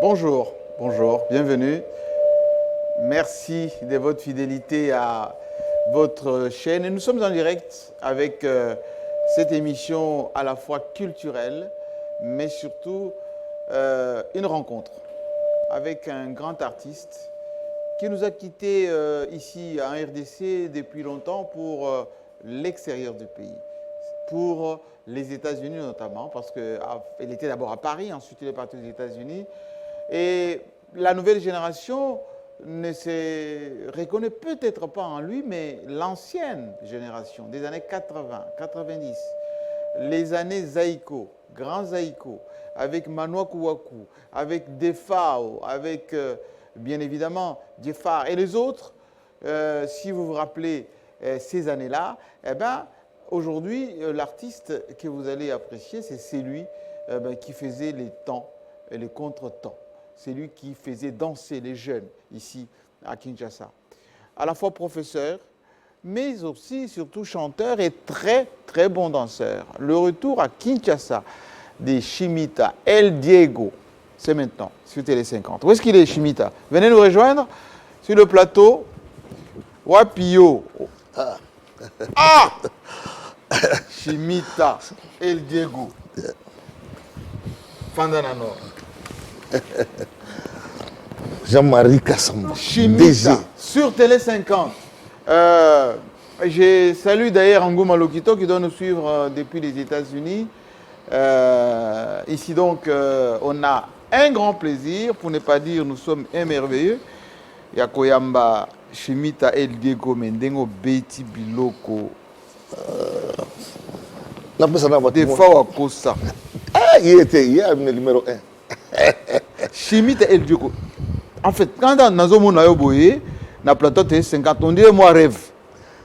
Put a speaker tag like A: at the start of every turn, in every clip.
A: Bonjour, bonjour, bienvenue. Merci de votre fidélité à votre chaîne. Et nous sommes en direct avec cette émission à la fois culturelle, mais surtout une rencontre avec un grand artiste qui nous a quittés ici en RDC depuis longtemps pour l'extérieur du pays, pour les États-Unis notamment, parce qu'il était d'abord à Paris, ensuite il est parti aux États-Unis. Et la nouvelle génération ne se reconnaît peut-être pas en lui, mais l'ancienne génération des années 80, 90, les années Zaïko, Grand Zaïko, avec Manoaku Waku, avec Defao, avec bien évidemment Jeffar et les autres, si vous vous rappelez ces années-là, eh bien, aujourd'hui, l'artiste que vous allez apprécier, c'est celui qui faisait les temps et les contre-temps. C'est lui qui faisait danser les jeunes ici à Kinshasa. À la fois professeur, mais aussi surtout chanteur et très très bon danseur. Le retour à Kinshasa de Chimita El Diego, c'est maintenant sur Télé 50. Où est-ce qu'il est, Chimita? Venez nous rejoindre sur le plateau. Wapio. Ah Chimita El Diego. Fandanano.
B: Jean-Marie Kassamba.
A: Chimita sur Télé 50. Je salue d'ailleurs Ngouma Lokito qui doit nous suivre depuis les États-Unis. Ici donc, on a un grand plaisir, pour ne pas dire nous sommes émerveilleux. Yakoyamba Chimita El Diego Mendengo Beti Biloko. Des fois à Kosa.
B: Ah, il était hier le numéro 1.
A: Chimita El Diego. En fait, quand on a na plateau Télé 50, on dit moi rêve.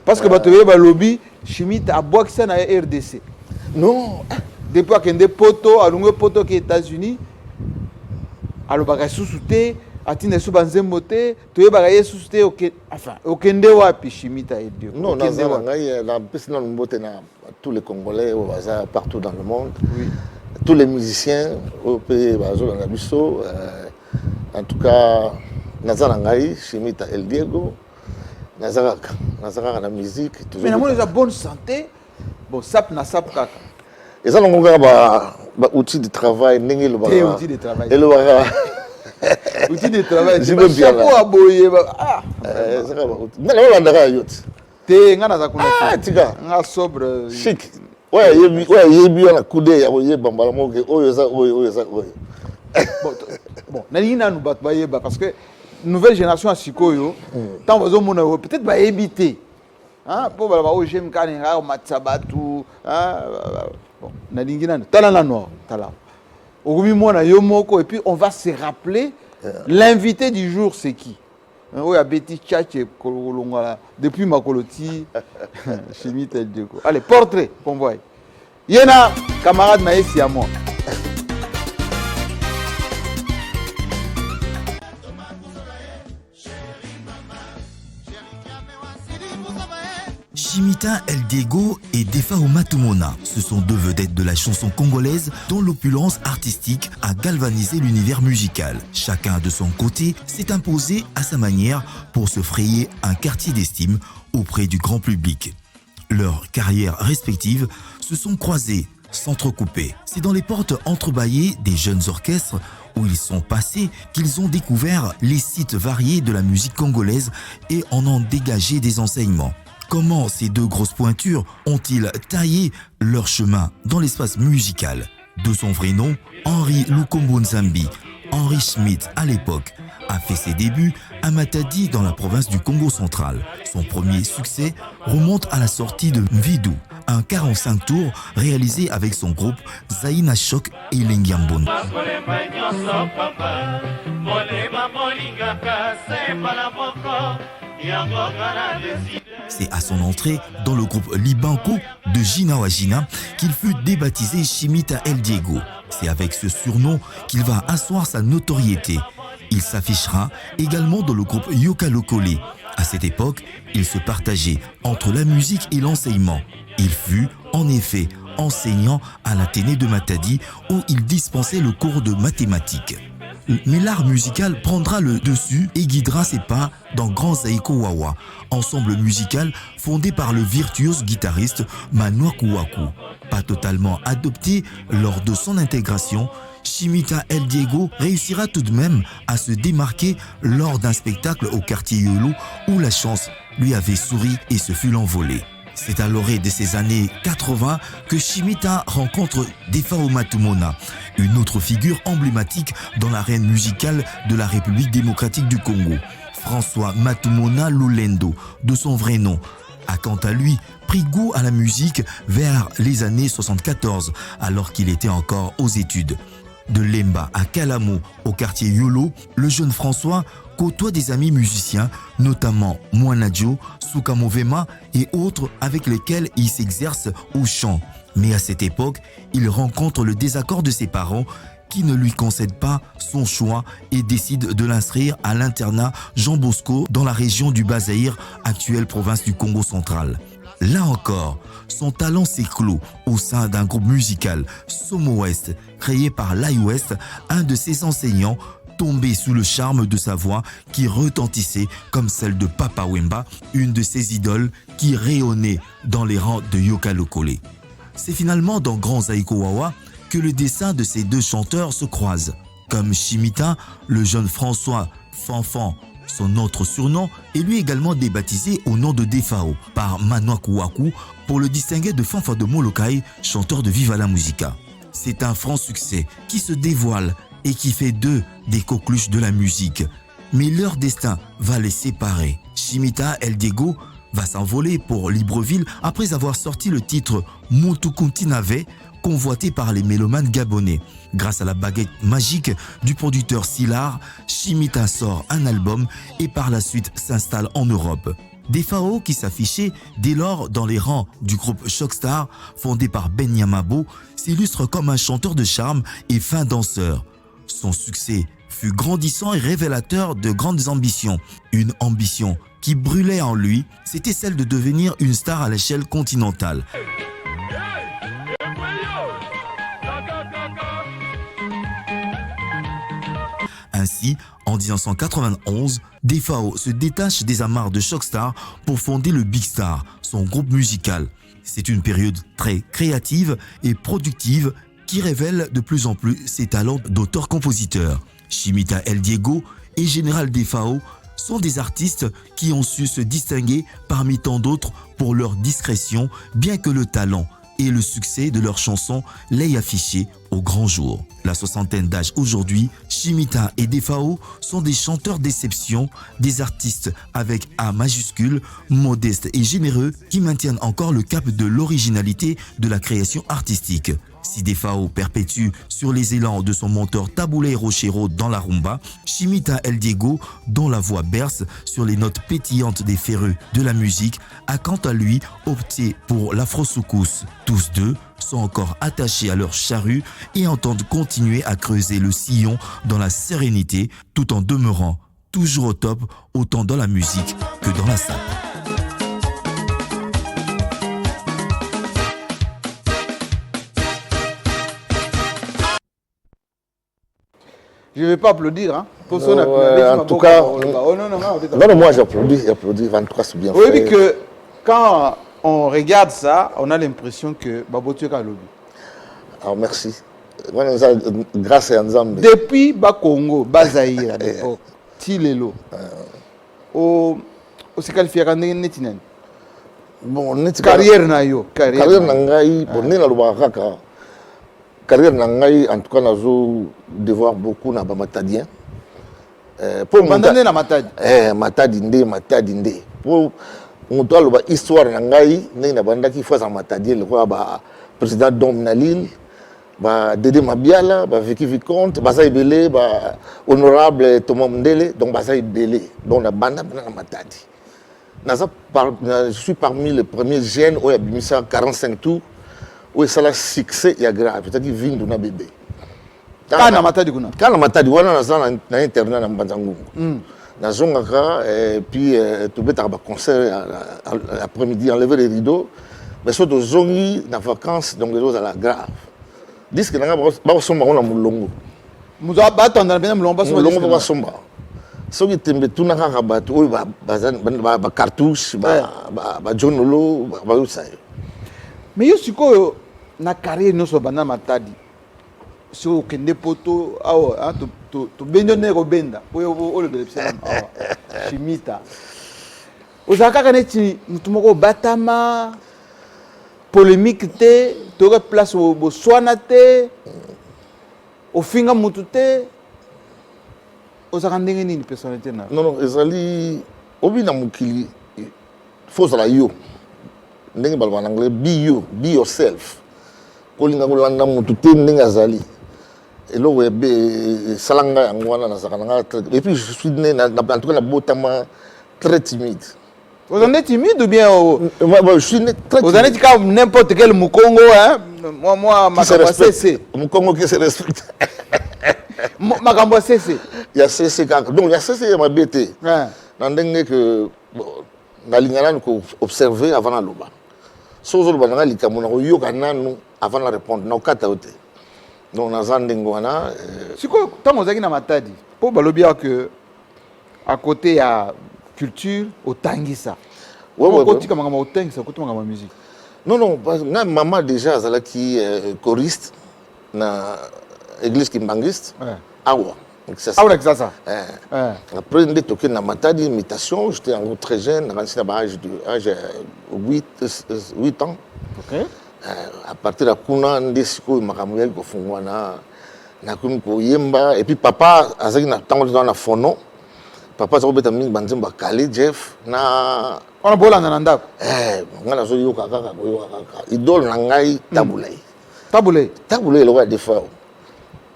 A: Parce que tu vois, lobby, Chimita a boxé ça dans la RDC.
B: Non.
A: Depuis qu'il y a des poteaux, à l'ungé poteau qui est aux États-Unis, à l'obagay sous-souté, à tine sous banzemboté, tu es bagay sous-souté, enfin, au Kende wapi Chimita El Diego.
B: Non, tous les Congolais au hasard partout dans le monde, oui. Tous les musiciens au pays dans la Bissau, en tout cas, Nazarangaï, Chimita El Diego, Nazara la musique.
A: Mais nous avons bonne santé, bon, sap na sap kaka.
B: Et ça, nous avons outil de travail,
A: outil de travail.
B: Et le
A: outil de travail.
B: Je veux bien.
A: Ah,
B: ah, tika.
A: Nga sobre.
B: Chic. Ouais, il y a un coup d'œil, il y a un bambalamoke,
A: bon, parce que nouvelle génération à Sikoyo, tant vous avez peut-être va éviter. Hein, pour voir j'aime Kaninga, Matsabatu, bon, Nadingina, Talana Noir, Tala. Et puis on va se rappeler l'invité du jour, c'est qui? Oui, à Betty Tchatche, depuis Makoloti, Chimita El Diego. Allez, portrait, convoi. Yéna, camarade Naïsi à moi.
C: Chimita El Diego et Defao Matumona, ce sont deux vedettes de la chanson congolaise dont l'opulence artistique a galvanisé l'univers musical. Chacun de son côté s'est imposé à sa manière pour se frayer un quartier d'estime auprès du grand public. Leurs carrières respectives se sont croisées, s'entrecoupées. C'est dans les portes entrebâillées des jeunes orchestres où ils sont passés qu'ils ont découvert les sites variés de la musique congolaise et en ont dégagé des enseignements. Comment ces deux grosses pointures ont-ils taillé leur chemin dans l'espace musical? De son vrai nom, Henri Lukombo Nzambi, Henri Schmidt à l'époque, a fait ses débuts à Matadi dans la province du Congo central. Son premier succès remonte à la sortie de Mvidou, un 45 tours réalisé avec son groupe Zaina Shock et Lengiambon. C'est à son entrée dans le groupe Libanco de Gina Wajina qu'il fut débaptisé Chimita El Diego. C'est avec ce surnom qu'il va asseoir sa notoriété. Il s'affichera également dans le groupe Yoka Lokole. À cette époque, il se partageait entre la musique et l'enseignement. Il fut, en effet, enseignant à l'Athénée de Matadi où il dispensait le cours de mathématiques. Mais l'art musical prendra le dessus et guidera ses pas dans Grand Zaiko Wawa, ensemble musical fondé par le virtuose guitariste Manwaku Waku. Pas totalement adopté lors de son intégration, Chimita El Diego réussira tout de même à se démarquer lors d'un spectacle au quartier Yolo où la chance lui avait souri et se fut l'envolée. C'est à l'orée de ces années 80 que Chimita rencontre Defao Matumona, une autre figure emblématique dans l'arène musicale de la République démocratique du Congo. François Matumona Lulendo, de son vrai nom, a quant à lui pris goût à la musique vers les années 74, alors qu'il était encore aux études. De Lemba à Kalamo, au quartier Yolo, le jeune François côtoie des amis musiciens, notamment Mwanadjo, Sukamovema et autres avec lesquels il s'exerce au chant. Mais à cette époque, il rencontre le désaccord de ses parents qui ne lui concèdent pas son choix et décident de l'inscrire à l'internat Jean Bosco dans la région du Bas-Zaïre, actuelle province du Congo central. Là encore, son talent s'éclot au sein d'un groupe musical, Somo West, créé par Lai West, un de ses enseignants, tombé sous le charme de sa voix qui retentissait comme celle de Papa Wemba, une de ses idoles qui rayonnait dans les rangs de Yoka Lokole. C'est finalement dans Grand Zaiko Wawa que le destin de ces deux chanteurs se croise. Comme Chimita, le jeune François Fanfan, son autre surnom, est lui également débaptisé au nom de Defao par Manwaku Waku pour le distinguer de Fanfa de Molokai, chanteur de Viva la Musica. C'est un franc succès qui se dévoile et qui fait d'eux des coqueluches de la musique. Mais leur destin va les séparer. Chimita El Diego va s'envoler pour Libreville après avoir sorti le titre Mutukuntinave, convoité par les mélomanes gabonais. Grâce à la baguette magique du producteur Silar, Chimita sort un album et par la suite s'installe en Europe. Defao, qui s'affichait dès lors dans les rangs du groupe Shockstar, fondé par Ben Yamabo, s'illustre comme un chanteur de charme et fin danseur. Son succès fut grandissant et révélateur de grandes ambitions. Une ambition qui brûlait en lui, c'était celle de devenir une star à l'échelle continentale. Ainsi, en 1991, Defao se détache des amarres de Shockstar pour fonder le Big Star, son groupe musical. C'est une période très créative et productive qui révèle de plus en plus ses talents d'auteur-compositeur. Chimita El Diego et Général Defao sont des artistes qui ont su se distinguer parmi tant d'autres pour leur discrétion, bien que le talent et le succès de leurs chansons l'aient affiché au grand jour. La soixantaine d'âge aujourd'hui, Chimita et Defao sont des chanteurs d'exception, des artistes avec A majuscule, modestes et généreux qui maintiennent encore le cap de l'originalité de la création artistique. Si Defao perpétue sur les élans de son mentor Taboulé Rochero dans la rumba, Chimita El Diego, dont la voix berce sur les notes pétillantes des féreux de la musique, a quant à lui opté pour l'afro-soukous. Tous deux sont encore attachés à leur charrue et entendent continuer à creuser le sillon dans la sérénité tout en demeurant toujours au top, autant dans la musique que dans la salle.
A: Je ne vais pas applaudir. Hein.
B: En tout cas, non, moi j'applaudis. En tout cas, c'est bien fait.
A: Oui, mais que quand on regarde ça, on a l'impression que Babotu est lobby.
B: Alors merci. Grâce à Nzambe.
A: Depuis Bakongo, Bazaïre à l'époque, Tilelo, au Sekalfia Netinen.
B: Bon,
A: carrière Nayo.
B: Carrière Nangaï, bon, Nina Lubaraka. Carrière Nangaï, en tout cas, nous avons devoir beaucoup na Matadien.
A: Pour Matadi na Matadi.
B: Matadinde. Pour monter l'histoire Nangaï, nous avons qui fait en Matadien, le roi président Dom Nalil, Dédé Mabiala, Vicky Vicomte, Bazaï Belé, honorable Thomas Mndele, donc Bazaï Belé, donc la bande na Matadi. Je suis parmi les premiers jeunes où il y a mis 45 tours. Oui, ça a succès, il y a grave. C'est-à-dire qu'il vient d'un bébé.
A: Quand on a matadi, on
B: a internet dans Banzango. Dans et puis tout le monde concert l'après-midi, enlever les rideaux. Mais surtout, zongi, dans vacances, donc les choses à la grave. Disent que nous avons Moulongo.
A: Muzo batondana pena mulomba so
B: mulongo basomba soki tembe tuna kaka bato oyo ba cartouche ba jonolo ba usayo.
A: Mais yo sikoyo na carrière nyonso banda Matadi so okende poto awa to bendo ne robenda oyo le belepsela awa Chimita ozaka kaka neti mutu moko batama polémique te toka place bo swana te ofinga mutu te ozaka ndenge nini personnalité na
B: non ezali obi na mokili faut la yo ndenge balba en anglais be yourself kolinga kolanda mutu te ndenge azali eloko salanga yango wana nazaka nanga et puis je suis né en tout cas na botama très timide.
A: Vous en êtes timide ou bien
B: je suis né très timide.
A: Vous en êtes comme n'importe quel Mukongo, hein? Moi, ma
B: c'est Mukongo qui se respecte.
A: Ma c'est.
B: Il y a CC donc il y a CC ma BT. Nandenge que nalingana ko observer avant la loba. Sozo loba nga likamona ko yoka nanu avant la répondre na okata ote. Donc nazandengo wana
A: siko tango zaki na Matadi. Po balobia que à côté il y a culture au tangisa. Ouais côté comme au tangisa côté comme musique.
B: Non na maman déjà azalaki choriste na église kimbangiste. Awa.
A: Ça.
B: Après, on a na Matadi imitation, j'étais encore très jeune, à l'âge de 8 ans.
A: Okay.
B: À partir de Kuna, on a décidé de yemba et puis papa azaki na tango na fono. Papa zo beta mingi banzemba Kale Jeff na
A: on a bolanda na ndako.
B: Ngana zo yoka kaka idole na ngai Tabulei.
A: Tabulei
B: le roi des fois.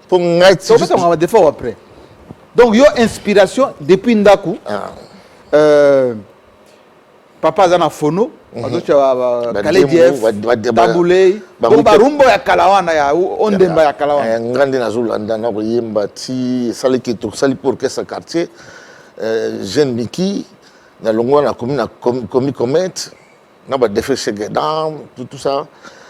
A: Pour ngai tu vas des fois après. Donc yo inspiration depuis ndaku. Papa zana fono, Kale Jeff, Tabulei, bomba rumbo ya kalawana ya ondemba ya kalawana.
B: Ngandi na Zulanda na yemba ti sali kitu sali pour que ce quartier jeune Miki na longwa na commune na komi comet na ba defé chez Gedam tout ça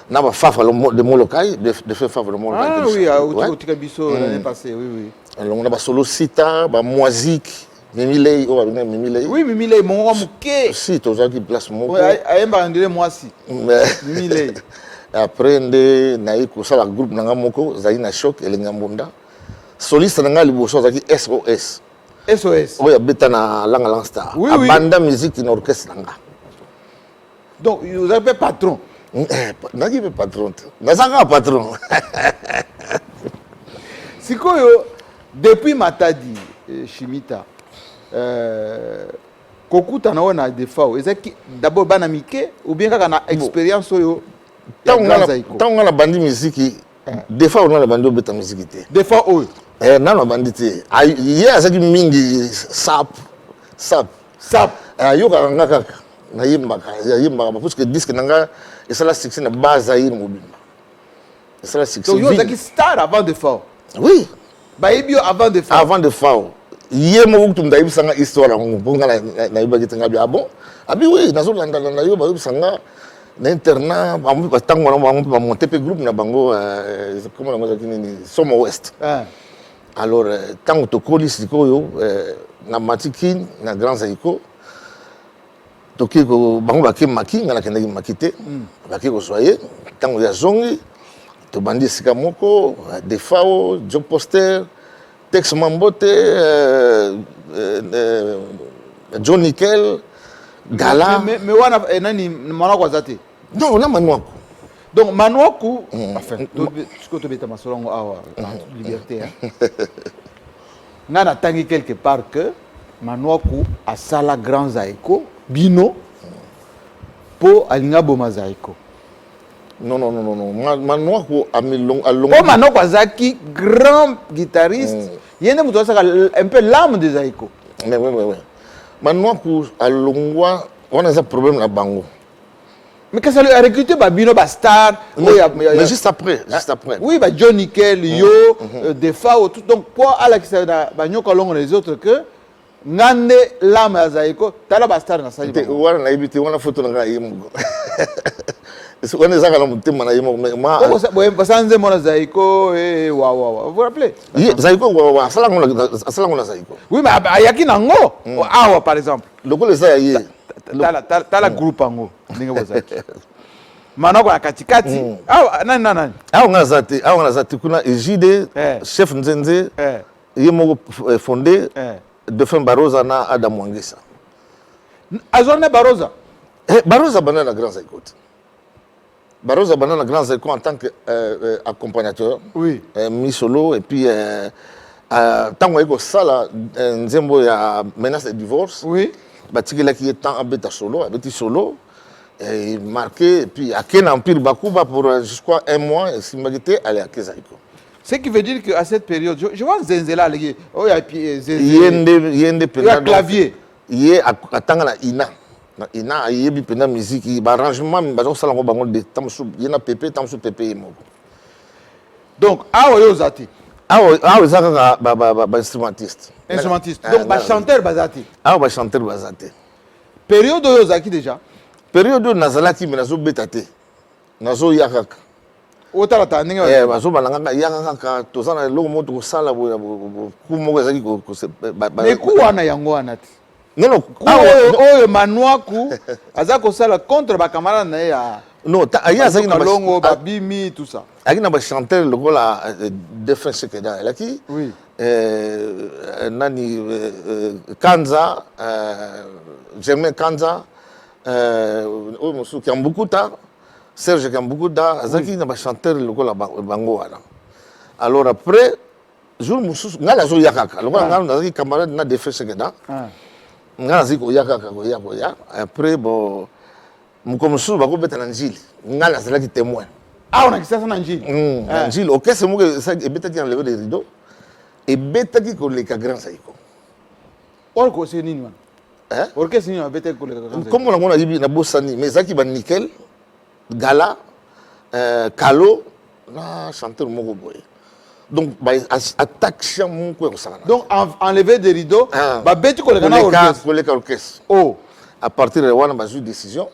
B: na ba fafa de Molokai de fait fafa de Molokai.
A: Ah oui, au Tikabiso l'année passée, oui.
B: Alors on a ba solo sita ba musique Mimilei o ba Mimilei.
A: Oui, Mimilei mon muke.
B: Si to za ki place moko.
A: Oui, ayemba ndile mwasi. Mimilei.
B: Après nde na iko sala groupe na ngamoko zaina choc elenga mbonda. Soliste na ngali boso za ki SOS.
A: SOS.
B: Oui, habite na Langa Star.
A: Oui,
B: Abanda musique in orchestre nanga.
A: Donc, vous avez patron.
B: Nagi be patron. Nazanga patron.
A: Sikoyo depuis Matadi Chimita kokuta na wana defao. Ezaki d'abord bana mike ou bien kaka na expérience oyo.
B: Tant na bandi musique defao na bandi obeta musique te.
A: Defao oyo.
B: Nano bandite ye azaki mingi sap yoka ngaka na yimba parce que disque nanga esala succès na base ayi mobimba esala succès.
A: Donc yo azaki star avant de fort.
B: Oui,
A: ba yebio avant de fort
B: ye mo kutu ndayi bisanga histoire ngonga na yiba kitanga bi bon abi oui nazo landa na yo ba bisanga na internat ba tango na ba monter pe groupe na bango comment on dit ni Somo West. Alors, tant que tu connais ce que na Matikin, na Grand Zaïko, tu sais que bango baki maki, na kende makite, baki ko soye, tant que ya zongi, tu bandi sikamoko, defao, job poster, Tex Mambote, John Nickel, Gala.
A: Mais wana nani mwana kwa zate?
B: Non, na manuako.
A: Donc Manouakou, enfin, ce que tu veux dire, selon liberté, on a attendu quelque part que Manouakou a sala grand zaïko, bino, pour alinga boma zaïko.
B: Non. Manouakou a mis long à long.
A: Pour Manouakou Zaki, grand guitariste, il y a un peu l'âme de zaïko.
B: Mais oui. Manouakou a longwa, on a un problème là bango.
A: Mais quand ça a recruté Bino Bastard,
B: mais juste après.
A: Oui, John Nickel, Yo, Defao, tout. Donc, pour Alex Bagnokolong les autres que Ngande Lama Zaiko, Tala Bastard na Sali.
B: Wana na ibiti wana photo nga yimugo. c'est on est à la montée manaïmo mais moi
A: ça nze mona Zaiko et wa vous vous rappelez
B: Zaiko wa sala ngona Zaiko
A: oui mais ayaki nango awa par exemple
B: lokole ça yé
A: la groupe ango ndenge bozaki manoko na katikati nani
B: awa ngazati kuna Ejide chef Nzenze yemo fondé de fin Baroza na Adam Wangesa
A: azone Baroza
B: Baroza banana grand Zaiko Baroza banana grand Zaiko en tant que accompagnateur
A: oui
B: mis solo et puis tant que sala nzembo ya menace de divorce
A: oui
B: batikela qui est temps abeta solo abeti solo et marqué et puis à Ken Empire Bakuba pour jusqu'à un mois et si magité aller à Zaiko.
A: Ce qui veut dire qu'à cette période, je vois Zenzela, il y a clavier.
B: Il y a Ina. Ina, il y a musique, il y a arrangement, il y a Pépé.
A: Donc, awa yo zati.
B: Awa zaka instrumentiste.
A: Instrumentiste. Donc, chanteur bazati.
B: Awa chanteur bazati.
A: Période yo zaki déjà.
B: Période nazalaki menazo betate. Nazo yakaka.
A: Otala taninga.
B: Bazo balanga yakaka tozana longo moto ko sala bo ku moko ezaki ko
A: mais ku wana yango wana ti.
B: Non
A: oyo manwaku azako sala contre ba camarade na ya.
B: Non, aya azaki na
A: longo babimi tout ça.
B: Aki na ba chanteur lokola défunt Sekeda elaki.
A: Oui.
B: Nani Kanza Germain Kanza Omosu Kambukuta Serge Kambukuta azaki na ba chanteur lokola bango wana. Alors après jour mususu ngala zo yakaka lokola ngala nazaki camarade na défunt Sekeda. Ngala ziko yakaka ko ya après bon mukomusu bako beta na njili ngala zalaki témoin.
A: Ah on a kisasa na njili.
B: Njili OK c'est moi ça ebeta qui enlever les rideaux et beta qui ko le grand Zaiko.
A: Orko c'est nini wana? Orchestre ni abete ko le grand.
B: Comme on a dit na bosani mais zaki ba nickel gala Kalo na chanteur moko boy. Donc ba attaque cham ko ça.
A: Donc enlever des rideaux ba beti ko le grand
B: orchestre.
A: Oh,
B: à partir de wana ba ju décision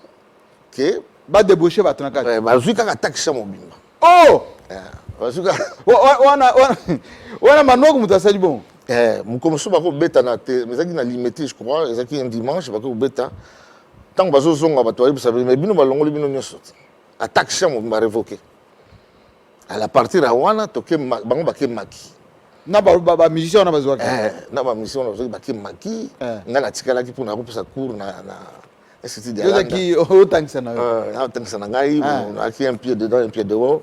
B: que
A: ba déboucher ba tonaka.
B: Ba ju ka attaque cham mobimba.
A: Oh,
B: ba ju ka
A: wana manoko mutasali bon.
B: Mukomusu bako beta na te mais zaki na limité je crois zaki un dimanche bako beta tant bazo zonga bato ayi sabe mais bino balongoli bino nyoso attaque cham ba révoqué à la partir à wana toke bango baké maki
A: na ba musicien na bazwaki
B: na ba musicien na bazwaki baké maki ngana tikala ki pona ko pesa cours na institut de
A: la qui otangisa na
B: otangisa na ngai aki un pied dedans un pied dehors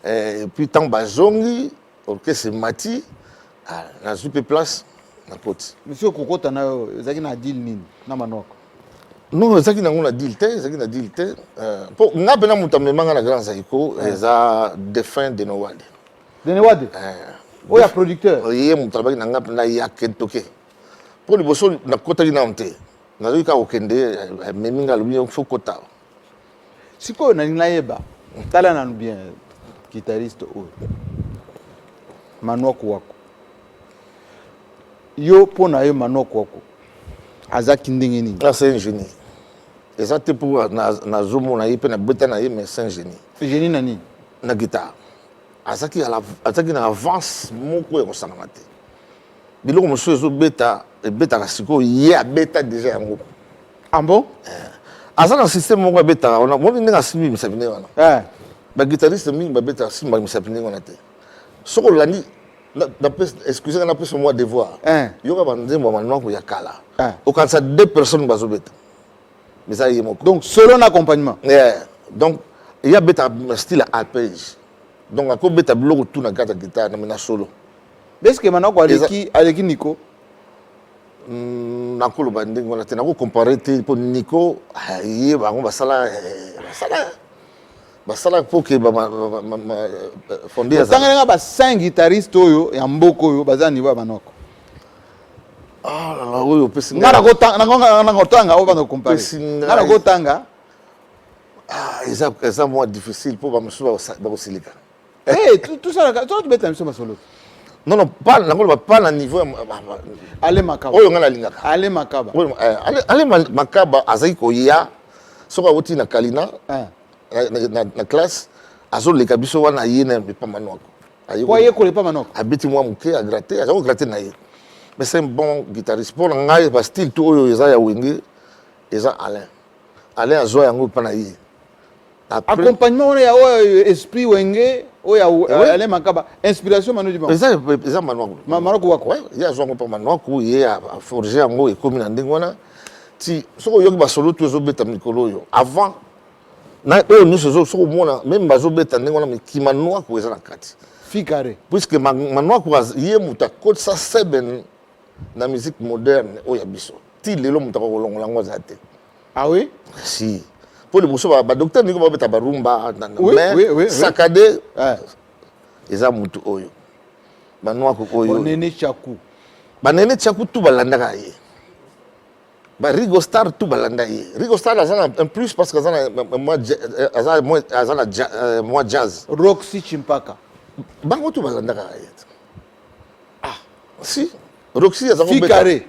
B: et puis tant bazongi orchestre mati na super place na côté
A: monsieur kokota na zaki na deal nini na manoko
B: non zaki na ngona deal te po ngabe na mutamemanga na grand Zaiko eza défunt de Nowade oya producteur
A: Oye
B: mutabaki na ngabe na ya kentoke po liboso na kota ina onte na zoika okende meminga lubi faut kota
A: siko na nayeba tala na bien guitariste o manoko wako yo pona yo manoko wako azaki ndenge nini
B: c'est un génie et ça te pour na zomo na yipe na beta na mais c'est un génie
A: génie nani
B: na guitare azaki na avance moko ya kosangana te biloko mosusu ezo beta ka siko ye abeta déjà yango
A: ah bon
B: aza na système moko abeta ona moni ndenge asimbi misapi ndenge wana baguitariste mingi babeta asimba misapi ndenge wana te soko olandi excusez-moi, on a plus moi devoir. Il y a un nzembo ya kala. Okanisa 2 personnes bazobeta. Mais ça y est moko.
A: Donc solo accompagnement.
B: Donc il y a beta style arpège. Donc à quoi beta bloc tout na gata guitare na solo.
A: Est-ce que manoko aleki Nico
B: na kolo banding on a tena ko comparer te pour Nico ye ba basala basala pour que fondé
A: ça nga ba 5 guitaristes oyo ya mboko oyo baza niveau ya manoko
B: ah la oyo pesi
A: ngara ko tanga o bando comparer ngara ko tanga
B: ça moins difficile pour ba musu ba ko silika
A: tout ça tu beta musu ba solo
B: non pas na niveau
A: ale makaba
B: oyo ngana lingaka
A: ale makaba
B: ale makaba azaki ko ya soka oti na kalina na classe azoleka biso wana ye na pas manoko
A: Pourquoi il pas manoko
B: abeti moi muke a gratter azo gratter na ye mais c'est un bon guitariste pour ngai ba style tout oyo eza ya wenge eza Alain azo yango pa na ye
A: accompagnement on ya esprit wenge o ya Alain Makaba inspiration manu dimanche
B: eza manoko
A: wako
B: ouais ya zo yango pa manoko ye a forger yango e komi na ndenge wana ti soko yoki ba solo tout ezobeta mikolo yo avant na oyo nyonso soko mona même bazobeta ndenge wana mikima noako eza na kati
A: Ficare
B: puisque manoako ye muta code ça seben na musique moderne oyo ya biso ti lelo muta ko longola ngo za te
A: ah oui
B: si pour le bosso ba docteur niko babeta barumba
A: oui.
B: sakade eza mutu oyo manoako oyo
A: Nene
B: chaku tu balandaka ye ba Rigo Star tout balanda ye Rigo Star azana un plus parce que moi jazz
A: Roxy Chimpaka
B: bango tout balanda ka ye si Roxy azana
A: Ficare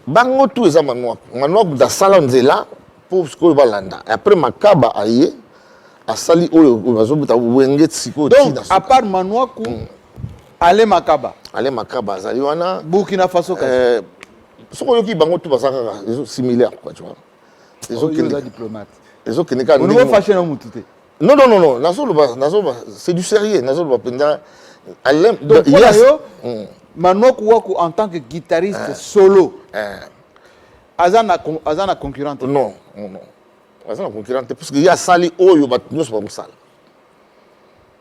B: bango tout eza manoko da sala nzela pour ce que balanda après Makaba aye asali oyo bazobita wenge tsiko
A: donc à part Manouakou Alain Makaba
B: azali wana
A: Burkina Faso
B: soko yoki bango tout basaka similaire quoi tu vois
A: les diplomate
B: les autres kenika
A: on va fâcher non mutute
B: non nazo c'est du sérieux nazo ba penda Alain
A: donc Manouakou wako en tant que guitariste solo azana concurrente
B: non azana concurrente parce que ya sali oyo ba nyos ba musala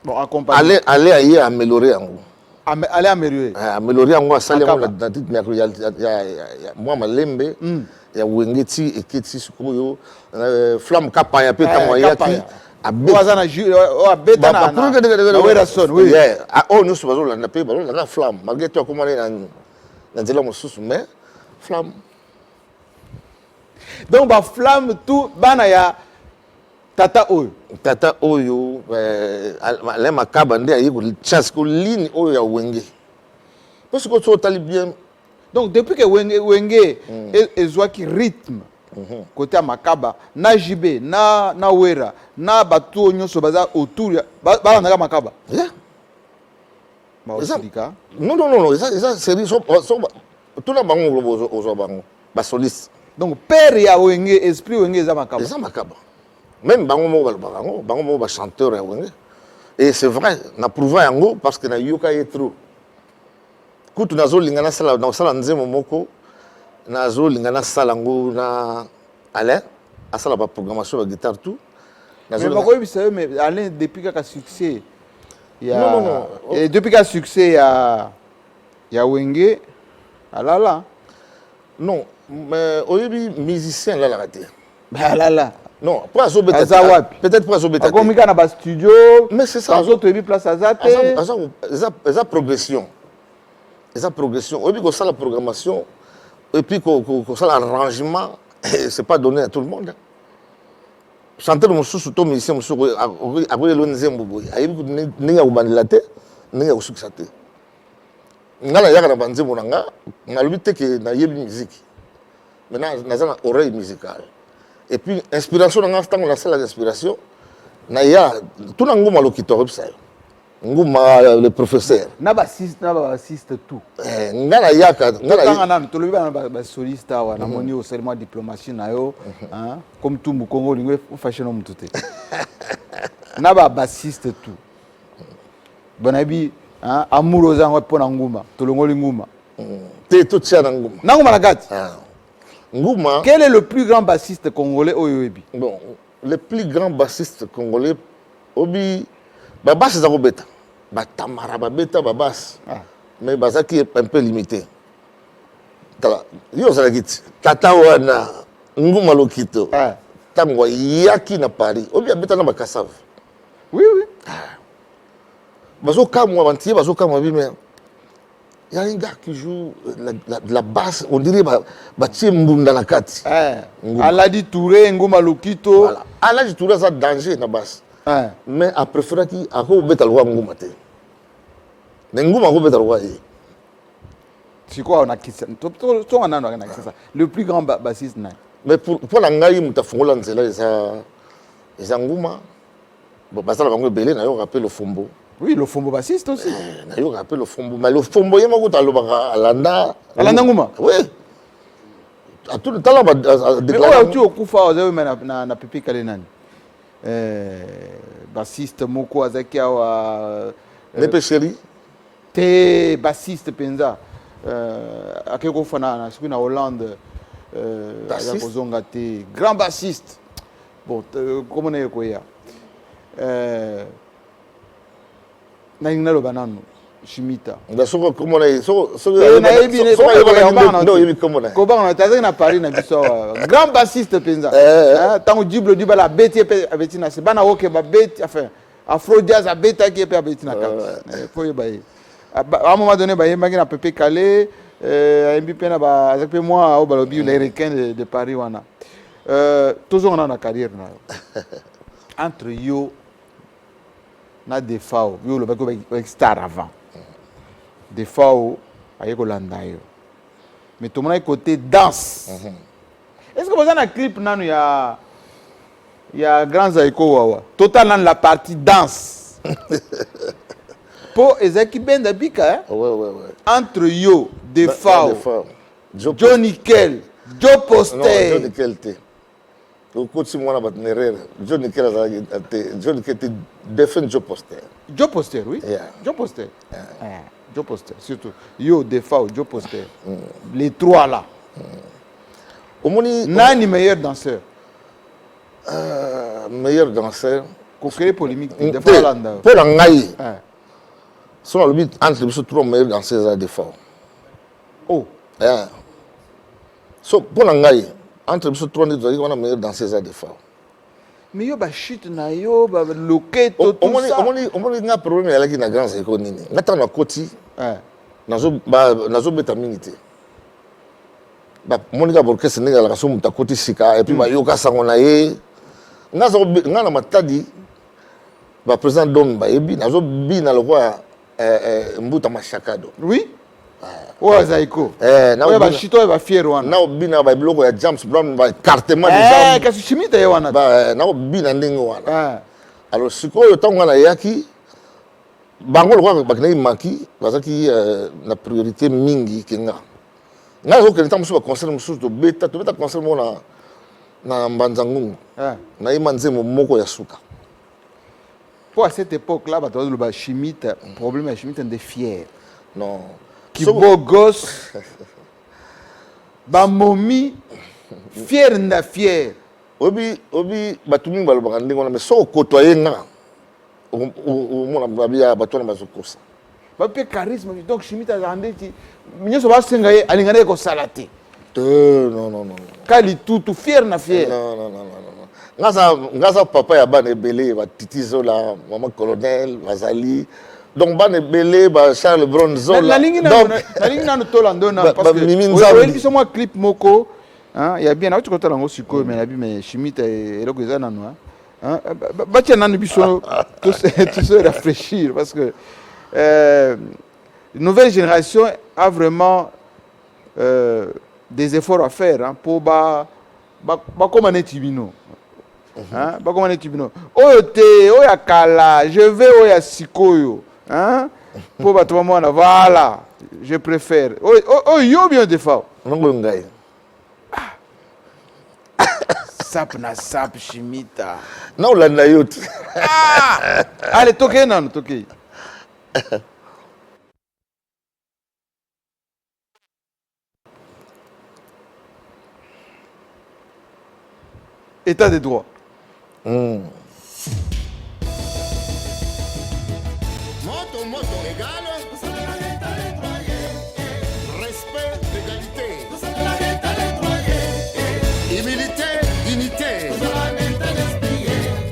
A: bon accompagner
B: aller ayer améliorer yango
A: aller
B: améliorer yango asali yango na titre ya moi malembe ya wengeti eketi sikoyo flamme kapa ya peta moyaki
A: abazana abeta na Werason oui
B: oh nous sommes là na pe balo na flamme malgré toi comment na nzela mosusu mais flamme
A: donc ba flamme tout bana ya tata oyo
B: Alain Makaba nde ayi ko chance ko ligne oyo ya wenge parce que tu tali bien
A: donc depuis que wenge ezwaki rythme côté Makaba na JB na Wera na batu nyonso baza autour ba na Makaba
B: non ça série tout na bango ozo bango ba soliste
A: donc père ya wenge esprit wenge eza Makaba
B: même bango mo ba chanteur ya wenge et c'est vrai na prouver yango parce que na yoka ye trop kutu nazo lingana sala nzemo moko nazo lingana sala ngo na Alain asala ba programmation ba guitare tout
A: nazo mais Alain depuis qu'a succès non. Et depuis qu'a succès ya wenge alala
B: non mais oyebi musicien là la raté
A: alala
B: non peut-être pour Azobeta
A: comme il y a un studio
B: mais c'est ça
A: autres place azate
B: eza progression au lieu que ça la programmation et puis que ça l'arrangement c'est pas donné à tout le monde chanter le mususu to musicien mususu akoye lo nzembo boye ayebi ninga kubandela te ninga kusukisa te ngala yaka na banzembo nanga ngalobi te ke na yebi musique maintenant naza na oreille musicale et puis inspiration nanga tango na sala inspiration na ya tout na ngoma lokitor ebisa ngoma le professeur
A: na bassiste tout
B: ngala yaka
A: ngala na tolobi ba soliste wa na moni au seulement diplomatie na yo hein comme tout mu Congo lingwe fashion mu tout na ba bassiste tout bonabi hein amour za ngwa pona nguma tolongoli nguma
B: te tout ça na
A: nguma na gati
B: nguma.
A: Quel est le plus grand bassiste congolais Oyoebi?
B: Bon, le plus grand bassiste congolais Obi babas za robeta. Batamara babeta babas. Mais bazaki est un peu limité. Yo zalagiti. Tata wana nguma lokito. Tango yaki na Paris. Obi abeta na bakasave.
A: Oui.
B: Bazo kamwa bantier bazo kamwa bimé. Il y a un gars qui joue la basse, on dirait Batie Mbunda na kati.
A: Aladi Touré, Ngoma Lokito.
B: Voilà. Aladi Touré, ça danger na basse. Mais a préféré qu'il a fait le roi Ngoma. Ngoma a fait le roi.
A: C'est quoi on a qui ça? Le plus grand bassiste.
B: Mais pour la ngaï, il y a Ngoma. Bon, parce que la belé, n'a pas rappelé le fombo.
A: Oui, le fombo bassiste aussi.
B: N'a pas rappelé le fombo. Mais le fombo, il y a beaucoup de Alanda.
A: Alanda Ngouma?
B: Oui. À tout le temps, là,
A: mais tu as Koufa, vous avez Pipi Kalenani. Bassiste Moko Azaki Awa.
B: Nepe Chéri.
A: T'es bassiste Penza. À quel moment na Hollande. Grand bassiste. Bon, comment on est quoi? Naïna le banano. Chimita.
B: Comment on est?
A: Comment on est? Paris, grand bassiste Penza. Tant que Djible dit la bête à Bettina, c'est pas ok, ma bête, enfin, Afro Jazz à bête qui est à Bettina. À un moment donné, il y a un peu calé, avec moi, au Balobi, les requins de Paris. Toujours on a une carrière. Entre yo, na des fois, yo le bec star avant. Des fois, avec Hollande. Mais tout le monde est côté danse. Est-ce que vous avez un clip, il y a Grand Zaïko, total dans la partie danse. Pour Ezeki Ben Dabika, entre yo, Defao, Johnny Kell, Joe Poster.
B: Johnny Kell, au côté moi la Johnny Kell était défend Joe Poster.
A: Joe Poster, oui. Joe Poster. Joe Poster, surtout. Yo, Defao, Joe Poster. Les trois là. Nani meilleur danseur?
B: Meilleur danseur.
A: Qu'on crée polémique. Defao Landa.
B: Pour l'angaï. Sur le but, entre les trois meilleurs danseurs à Defao.
A: Oh.
B: So, pour l'angaï, entre les trois meilleurs danseurs à Defao.
A: Mais yo ba shit na yo ba loquet tout ça.
B: On a problème avec la grande économie. Maintenant na koti. Nazo betaminité. Ba monika borke senga la kaso muta koti sika et puis ba yoka sangona ye. Ngana matadi ba président dom ba ebi nazo bi na lokwa mbuta mashakado.
A: Oui. Ouais Zaiko. Na ba shito ba fier wana.
B: Na bi na ba biloko ya James Brown ba cartement déjà.
A: Kasi chimita ye wana.
B: Ba na bi na ndenge wana. Alors sikoyo tonga na yaki bango lokwa bakina maki bazaki na priorité mingi kenga. Na zo kelita musu ba concert musu to beta concert mo na Mbanzangungu. Na imanze moko ya suka.
A: Pour à cette époque-là, le chimite, problème de chimite, est fier.
B: Non.
A: Qui beau gosse, ba momi, fier na fier.
B: Obi, batumi balobaka ndenge wana mais so côtoyer nga. Mona babia batona bazokosa.
A: Ba pe charisme donc chimite azandeti. Minyoso ba senga ye alingana ko salate.
B: Non.
A: Kali tout fier na fier.
B: Non. Ngaza papa ya bane belé ba titizo la maman colonel Bazali. Donc bane belé ba Charles Bronzo
A: la ligne na no tolando na parce que il sont moi clip moko hein il y a bien tu côté lango siko mais la bi mais chimite et lokoza na no hein ba tia na biso tout se réfléchir parce que nouvelle génération a vraiment des efforts à faire hein, pour comme un étibino. Hein? Comme un étibino. Oya kala, je vais oya sikoyo. Hein? Pour battre moi, voilà, je préfère. Yo bien de fois.
B: Non, ngai.
A: Sap na sap chimita.
B: Non, la nayot.
A: Allez, toquez, non, toquez. État des droits.
D: Moto égal. Respect, égalité. Humilité, dignité.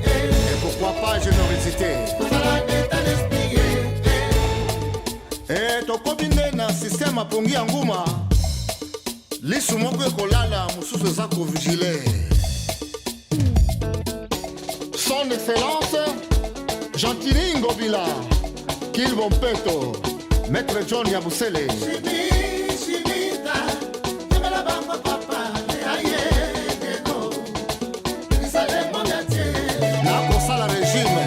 D: Et pourquoi pas générosité. Et tokobinde na système apongi anguma. Lisu moko ekolala mususu eza kovigile. Son Excellence, Gentili Ngobila, Kilvon Peto, Maître John Yabusele. La Kosala Régime,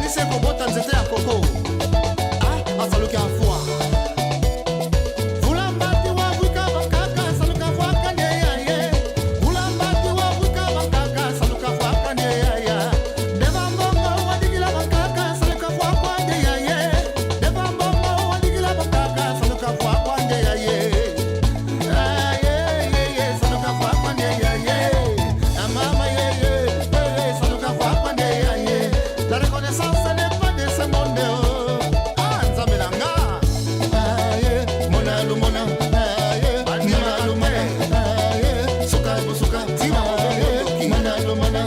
D: akanisi ekobota nzete ya koko asaluki afwa vulambati wavuka bakaka asaluka fwaka ndeyaye vulambati wavuka bakaka asaluka fwaka ndeyaye devambongo wadigila bakaka asaluka fwakwa ndeyaye devambongo wadigila bakaka asaluka fwakwa ndeyaye saluka fwakwa ndeyaye amama saluka fwakwa ndeyaye la reconnaissance n'est pas de ce monde nzambelanga mona lumona mona lumona suka suka tima mona lumona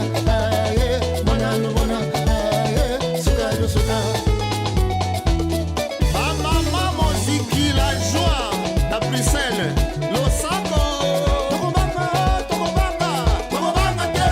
D: suka suka mama moziki la joie la Bruxelles losako tokobanga te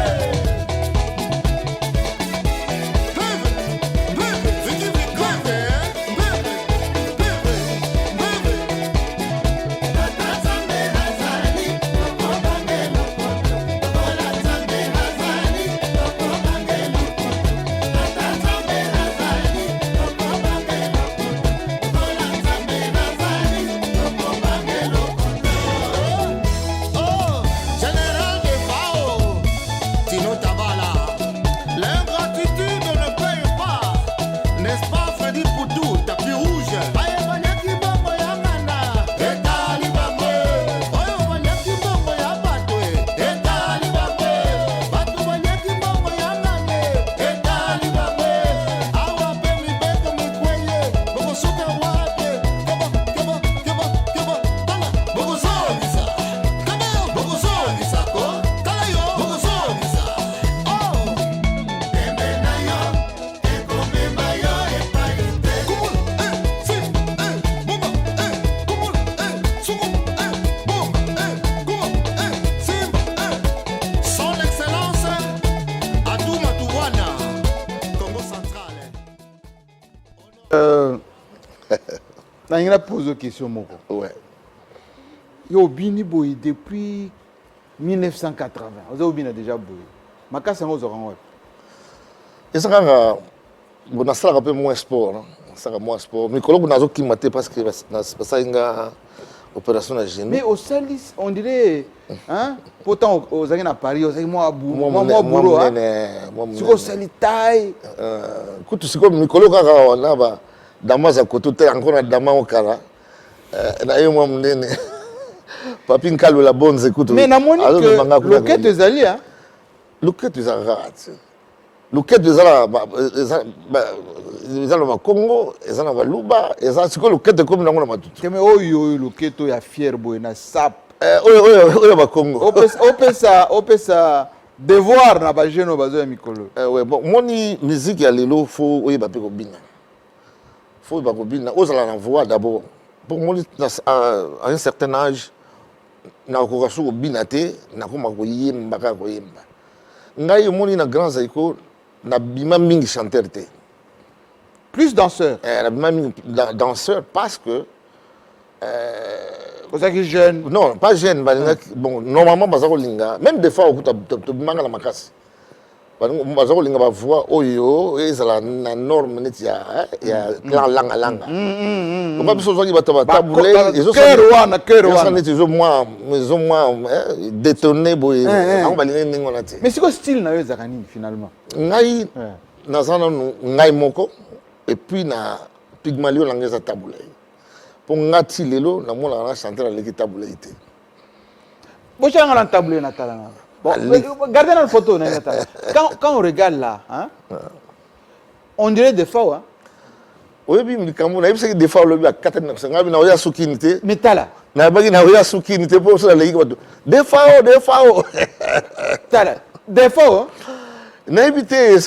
D: Oh, général de Fao, Tino Tabala, l'ingratitude ne paye pas, n'est-ce pas Freddy Poutou, tapis rouge? Aye banyaki bongo ya ngana, etali bangwe. Oyo banyaki bongo ya batwe, etali bangwe. Batu banyaki bongo ya ngane, etali bangwe. Awa pe mibeko mikweye, boko suka wape, kebo, tanga, boko zongisa. Boko zongisa ko, tala yo, boko zongisa. Oh, tembe na yo, ekomema yo epaite. Kumul, sim, bomba, kumul, suku, bomba, kumul, sim, son excellence, Adouma Touwana, Congo central.
A: nangi na pose question moko
B: Ouais.
A: yo obini boye depuis 1980 oza obina déjà boye makasi yango ozwaka ngo wapi
B: eza kaka bo nasalaka mpe moins sport nasalaka moins sport mikolo kuna nazokima te parce que basali nga opération na genou
A: mais osali on dirait pourtant ozalaki na paris ozalaki mwa boulot sikoyo osali taille
B: kutu sikoyo mikolo kaka wana dama za koto te yango na dama okala na ye mwa monene papi nkalola bonze kutu
A: mais namoni ke loketo ezali
B: loketo ezalaka kaka te loketo eza na bakongo eza na baluba eza sikoyo loketo ekomi nango na matutu
A: keme oyo loketo ya fiere boye na sap
B: oyo bakongo
A: opesa devoir na bajeune oyo bazoya mikolo
B: bon moni musique ya lelo fo oyeba mpe kobina fo oyeba kobina ozala na voix d'abord pour moni à un certain âge nakoka so kobina te nakoma koyemba kaka koyemba ngai omoni na grand zaiko nabima mingi chanteur te
A: plus danseur
B: nabima mingi danseur parce que
A: ozalaki jeune
B: non pas jeune balingaki bon normalement baza kolinga même des fois okuta tobimanga na makasi baza kolinga bavoix oyo ezala na norme neti ya langalanga oka biso ozwaki bato batabule ezosa neti ezomwa détonné boye yango balingai ndenge wana te
A: mais sikoyo style na yo ezalaka nini finalement
B: ngai naza nanu ngai moko et puis na pigmalio nanga eza tabulei mpo nga ti lelo namonaka na chanteur aleki tabulei te
A: botyanga na tabulei na tala na bon gardez dans la photo quand on regarde là on dirait des fois
B: oyebi likambo nayebisaki des fois olobi akatani na kusenga abi na oya sukini te
A: mais tala
B: nayebaki na oya sukini te mpo so naleki bato des fois
A: tala des fois
B: nayebi te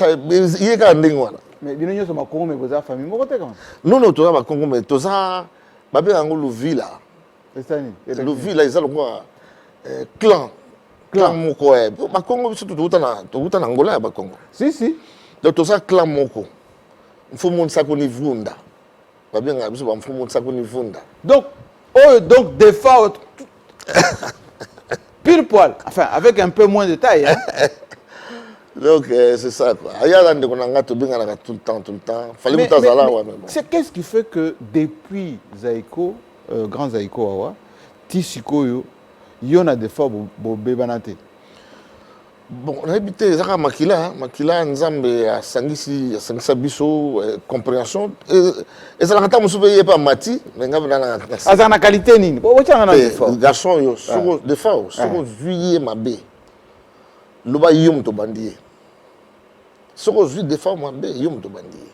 B: ye kaka ndenge wana
A: mais bino nyonso makongo me boza famille moko te kama
B: nono toza bakongo me toza babenga yango luvila
A: esani
B: luvila eza lokwa clan moko bakongo biso tokuta na ngola ya bakongo
A: si
B: donc toza clan moko mfumonisako ni vunda babenga biso bamfumonisako ni vunda
A: donc des fois pile poil enfin avec un peu moins de taille
B: Donc, c'est ça, quoi. Il y a des gens qui ont tout le temps. Fallait que tu aies là, ouais.
A: C'est qu'est-ce qui fait que depuis Zaïko, Grand Zaïko, Awa, Tissikoyo, il y en a des fois, Bobanate.
B: Bon, on a habité Zaka Makila, Nzambe, à Sangisi Biso, compréhension. Et ça n'a pas Mati, mais il y a
A: une qualité.
B: Les garçons, des fois, juillet, ma bé. Loba yom to bandie. Soko juillet, des fois, ma bé, yom to bandie.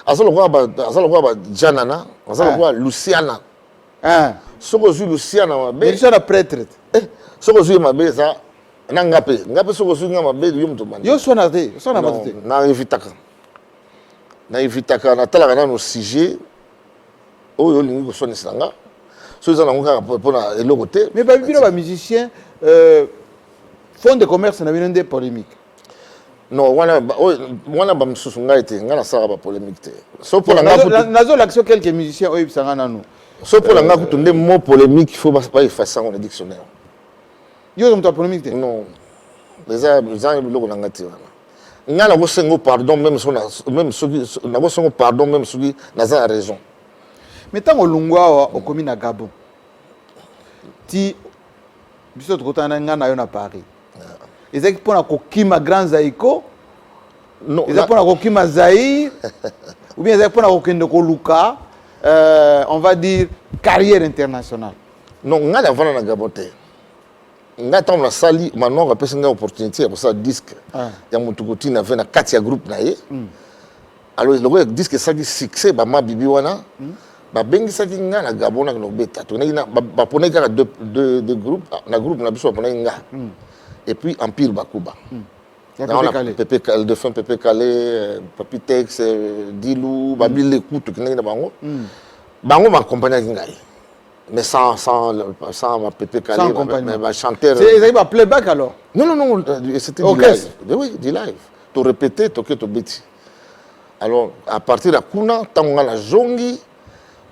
B: Azalo kwa Janana, azalo kwa Luciana. Soko juillet, Luciana, ma bé.
A: Mais ils sont prêtre.
B: Soko juillet, ma bé, ça. Ngape soko suinga mabe yom to bandi.
A: Yo sona te, sona batete.
B: Na evitaka na talaka na no sujet oyo lingi ko soni sanga. So za na ngoka pona eloko te.
A: Mais ba bino ba musicien fond de commerce na bino ndé polémique.
B: Non, wana ba msusu ngai te, ngana sala ba polémique te. So pour la ngapu
A: nazo l'action quelques musiciens oyo bisanga nanu.
B: So pour la ngapu to ndé mot polémique, il faut pas effacer dans le dictionnaire.
A: Yo donc ta polémique.
B: Non. Déjà loko na ngati wana. Ngana go sengo pardon même na go sengo pardon même soki na za raison.
A: Mais tant au lungwa au commune à Gabon. Ti biso to kotana ngana yo na Paris. Ezaki pona ko kima Grand Zaïko. Non. Ezaki pona ko kima Zaï ou bien ezaki pona ko kende ko luka on va dire carrière internationale.
B: Non, ngana vana na Gabon te. Ngata on a sali maintenant on a passé une opportunité pour ça disque ya mutukuti na vena kati ya groupe na ye alors le disque ça dit succès ba ma bibi wana ba bengi ça dit nga na Gabon na beta to na ba pona ka de groupe na groupe na biso pona nga et puis Empire Bakuba Pepe Calé de fin Pepe Calé Papitex Dilou Babil écoute que na bango ma accompagner ngai. Mais sans ma Pepe Calé, ma chanteur.
A: C'est un playback alors?
B: Non, c'était du live. Oui, du live. Tu répétais, tu bêtis. Alors, à partir de Kuna, tant qu'on a la jongi,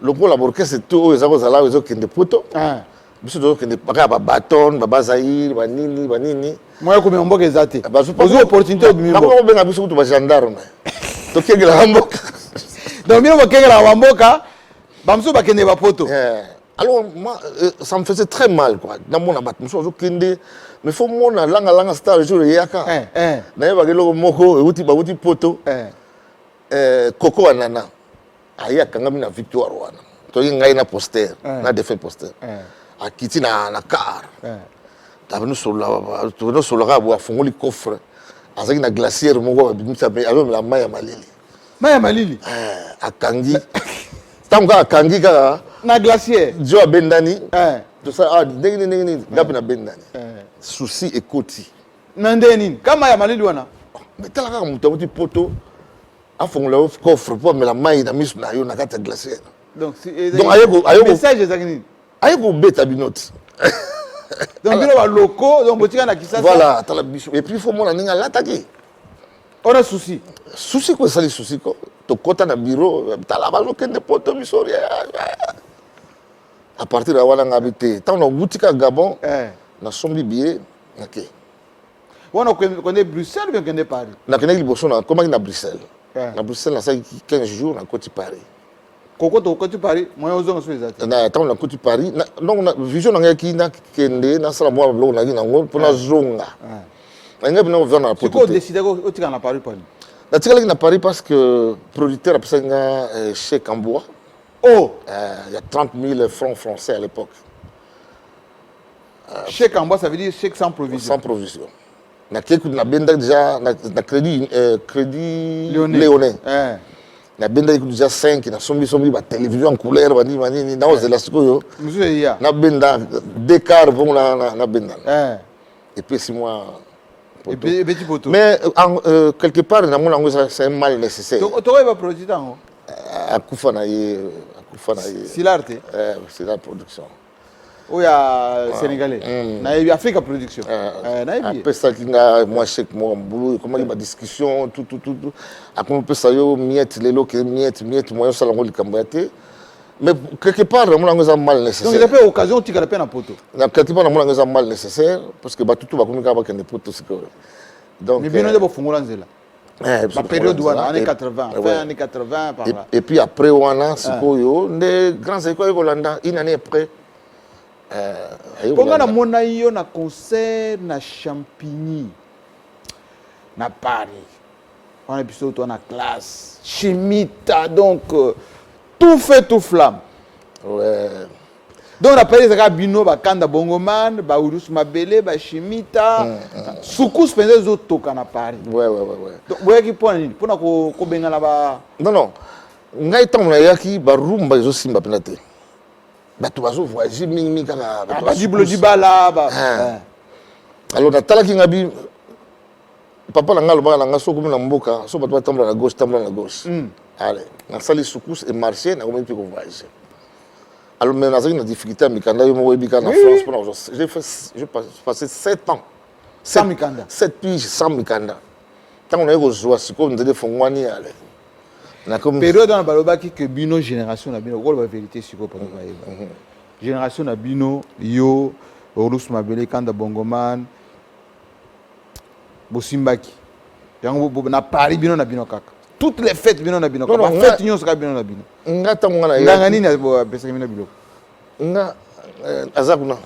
B: le pôle l'orchestre, c'est tout, ils ont des poteaux. Ils ont des bâtons, des bazaïrs, des nini.
A: Moi, je suis des athées. Vous avez opportunité de me
B: voir. Je suis un gendarme. Tu es un Wamboka.
A: Donc, je suis un Wamboka. Je suis un poteau.
B: Alors, moi, ça me faisait très mal, quoi. Dans mon abat, je mais il faut que la langue star le jour yaka. D'ailleurs, il y a un moko, il poto. Coco anana. Aya kanga mina victoire wana. To yinga ina poster, na défait poster. A kiti na car. Tabanu sola bo afungoli coffre. Azaki na glacière moko bimisa be alo la maya malili.
A: Maya malili.
B: Akangi. Tamka akangi ka
A: na glacier
B: jo bendani tout ça ndeni ngapi na bendani souci et koti
A: nandeni kama ya malili wana
B: mais tala ka mutu uti poto afongola coffre pour me la maille na misu na yo na kata glacier
A: donc
B: ayoko
A: message ezakini
B: ayoko beta binoti
A: donc bino ba loko donc botika na kisasa
B: voilà tala biso et puis il faut mona ninga lataki
A: on a souci
B: quoi ça les soucis quoi to kota na bureau tala bazo kende poto misori à partir de là on a habité tant on boutique Gabon na sombi billet OK
A: on connaît Bruxelles ou bien connaît Paris
B: na connaît liboso na comment na Bruxelles na Bruxelles na ça 15 jours na côté Paris
A: koko to côté Paris moi ozonga so ezate
B: na tant na côté Paris donc na vision na ki na kende na sala moi lo na ngo pona zonga nga bino vana na poto
A: ko décider ko otika na Paris pani
B: na tika na Paris parce que producteur a passé un chèque en bois.
A: Oh,
B: il y a 30 000 francs français à l'époque.
A: Chèque en bois, ça veut dire chèque sans provision.
B: Sans provision. Na quelque na benda déjà na crédit Léoné. Na benda déjà 5 na sombi ba télévision en couleur ba ni na aux élastiques yo.
A: Monsieur ya.
B: Na benda décar bon na benda. Et puis 6 mois.
A: Et puis petit poteau.
B: Mais quelque part na mon c'est un mal nécessaire.
A: Tu vas produire tant.
B: Akufa na ye.
A: C'est l'art.
B: C'est la production.
A: Oui, sénégalais. Na Afrique production.
B: Après ça kinga moi chèque moi boulot comment il y a discussion tout. Après peut ça yo miette les lots miette moi ça l'ango likambaté. Mais quelque part mon langue est mal nécessaire.
A: Donc il y a pas occasion tu garder peine en poteau.
B: Na quelque part mon langue est mal nécessaire parce que ba tout va communiquer avec des poteaux c'est que
A: Mais bien on est fungola nzela. La période où années 80, fin années 80 par là.
B: Et puis après wana sikoyo les grands écoles Holanda une année après
A: Ponga na mona yo na concert na Champigny na Paris. On est plutôt dans la classe Chimita donc tout fait tout flamme.
B: Ouais.
A: Donc on appelle ça bino ba kanda bongoman, ba urus mabele, ba Chimita. Soukous pendant zo toka na Paris.
B: Ouais.
A: Donc boya ki pona nini? Pona ko benga la ba
B: Non. Ngai tant na yaki ba rumba zo simba penate. Ba to bazo voyager mingi kaka
A: ba diblo dibala ba.
B: Alors na tala ki ngabi papa na ngalo ba na ngaso ko na mboka, so ba to tambla na gauche. Allez, na sali soukous et marcher na ko même ko voyager. Alors, mais j'ai une difficulté à Mikanda, je suis en France. J'ai passé 7 ans.
A: Sans Mikanda.
B: 7 piges sans Mikanda. Tant qu'on a eu aux joies, c'est comme des fongwani.
A: Période dans le balobaki que Bino génération na Bino, la vérité sur quoi génération na Bino, yo, Orus Mabele, Kanda Bongoman, Bosimbaki. Na Paris Bino na Bino kaka. Toutes les fêtes Bino na Bino. La fête Union sera Bino na Bino. Ngani na pesa mina bilo.
B: Nga azakuna.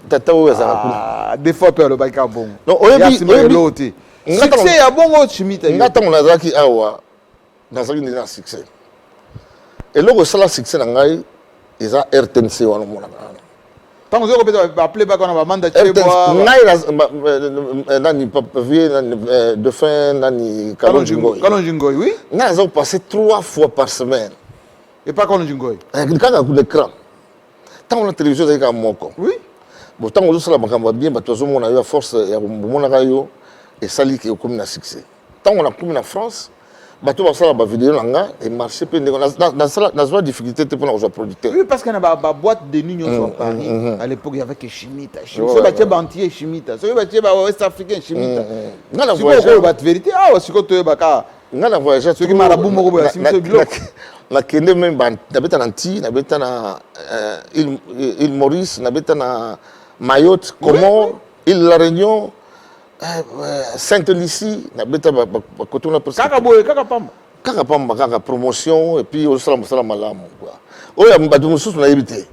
B: Tata o azakuna.
A: Des fois peur le baika bon.
B: Non, oyebi
A: l'autre. Succès ya bongo chimita.
B: Nga tango nazaki awa. Nazaki ndina succès. Et loko sala succès na ngai eza RTNC wana mona.
A: Tant que vous avez appelé Bakona Bamanda Cheboa.
B: Nani Papavier, de fin, Nani Kalonjingoy.
A: Kalonjingoy, oui.
B: Nous avons passé 3 fois par semaine.
A: Et pas Kalonjingoy.
B: Quand on a l'écran. Tant on a la télévision, c'est comme Moko.
A: Oui.
B: Bon, tant on a la banque bien, on a eu la force, il y a mon rayon, et ça lit qu'il y a comme un succès. Tant on a comme en France, bateau va faire la vidéo là et marcher peu dans la difficulté pour nos producteurs.
A: Oui, parce qu'on a une boîte de nuit sur Paris. À l'époque il y avait que Chimita. C'est bâti bantier Chimita. C'est bâti West Africain Chimita.
B: On a
A: voyagé la vérité. Ah, c'est quoi tu baka.
B: On a voyagé.
A: Ce qui m'a rabou mon gros c'est bilo.
B: La kende même n'habite en Antilles, n'habite en île Maurice, n'habite en Mayotte, Comores, île La Réunion. Sainte-Lucie, n'habite pas côté on a presque. Kaka pamba, promotion et puis au salam malam quoi. Oh ya mbatu mususu na éviter.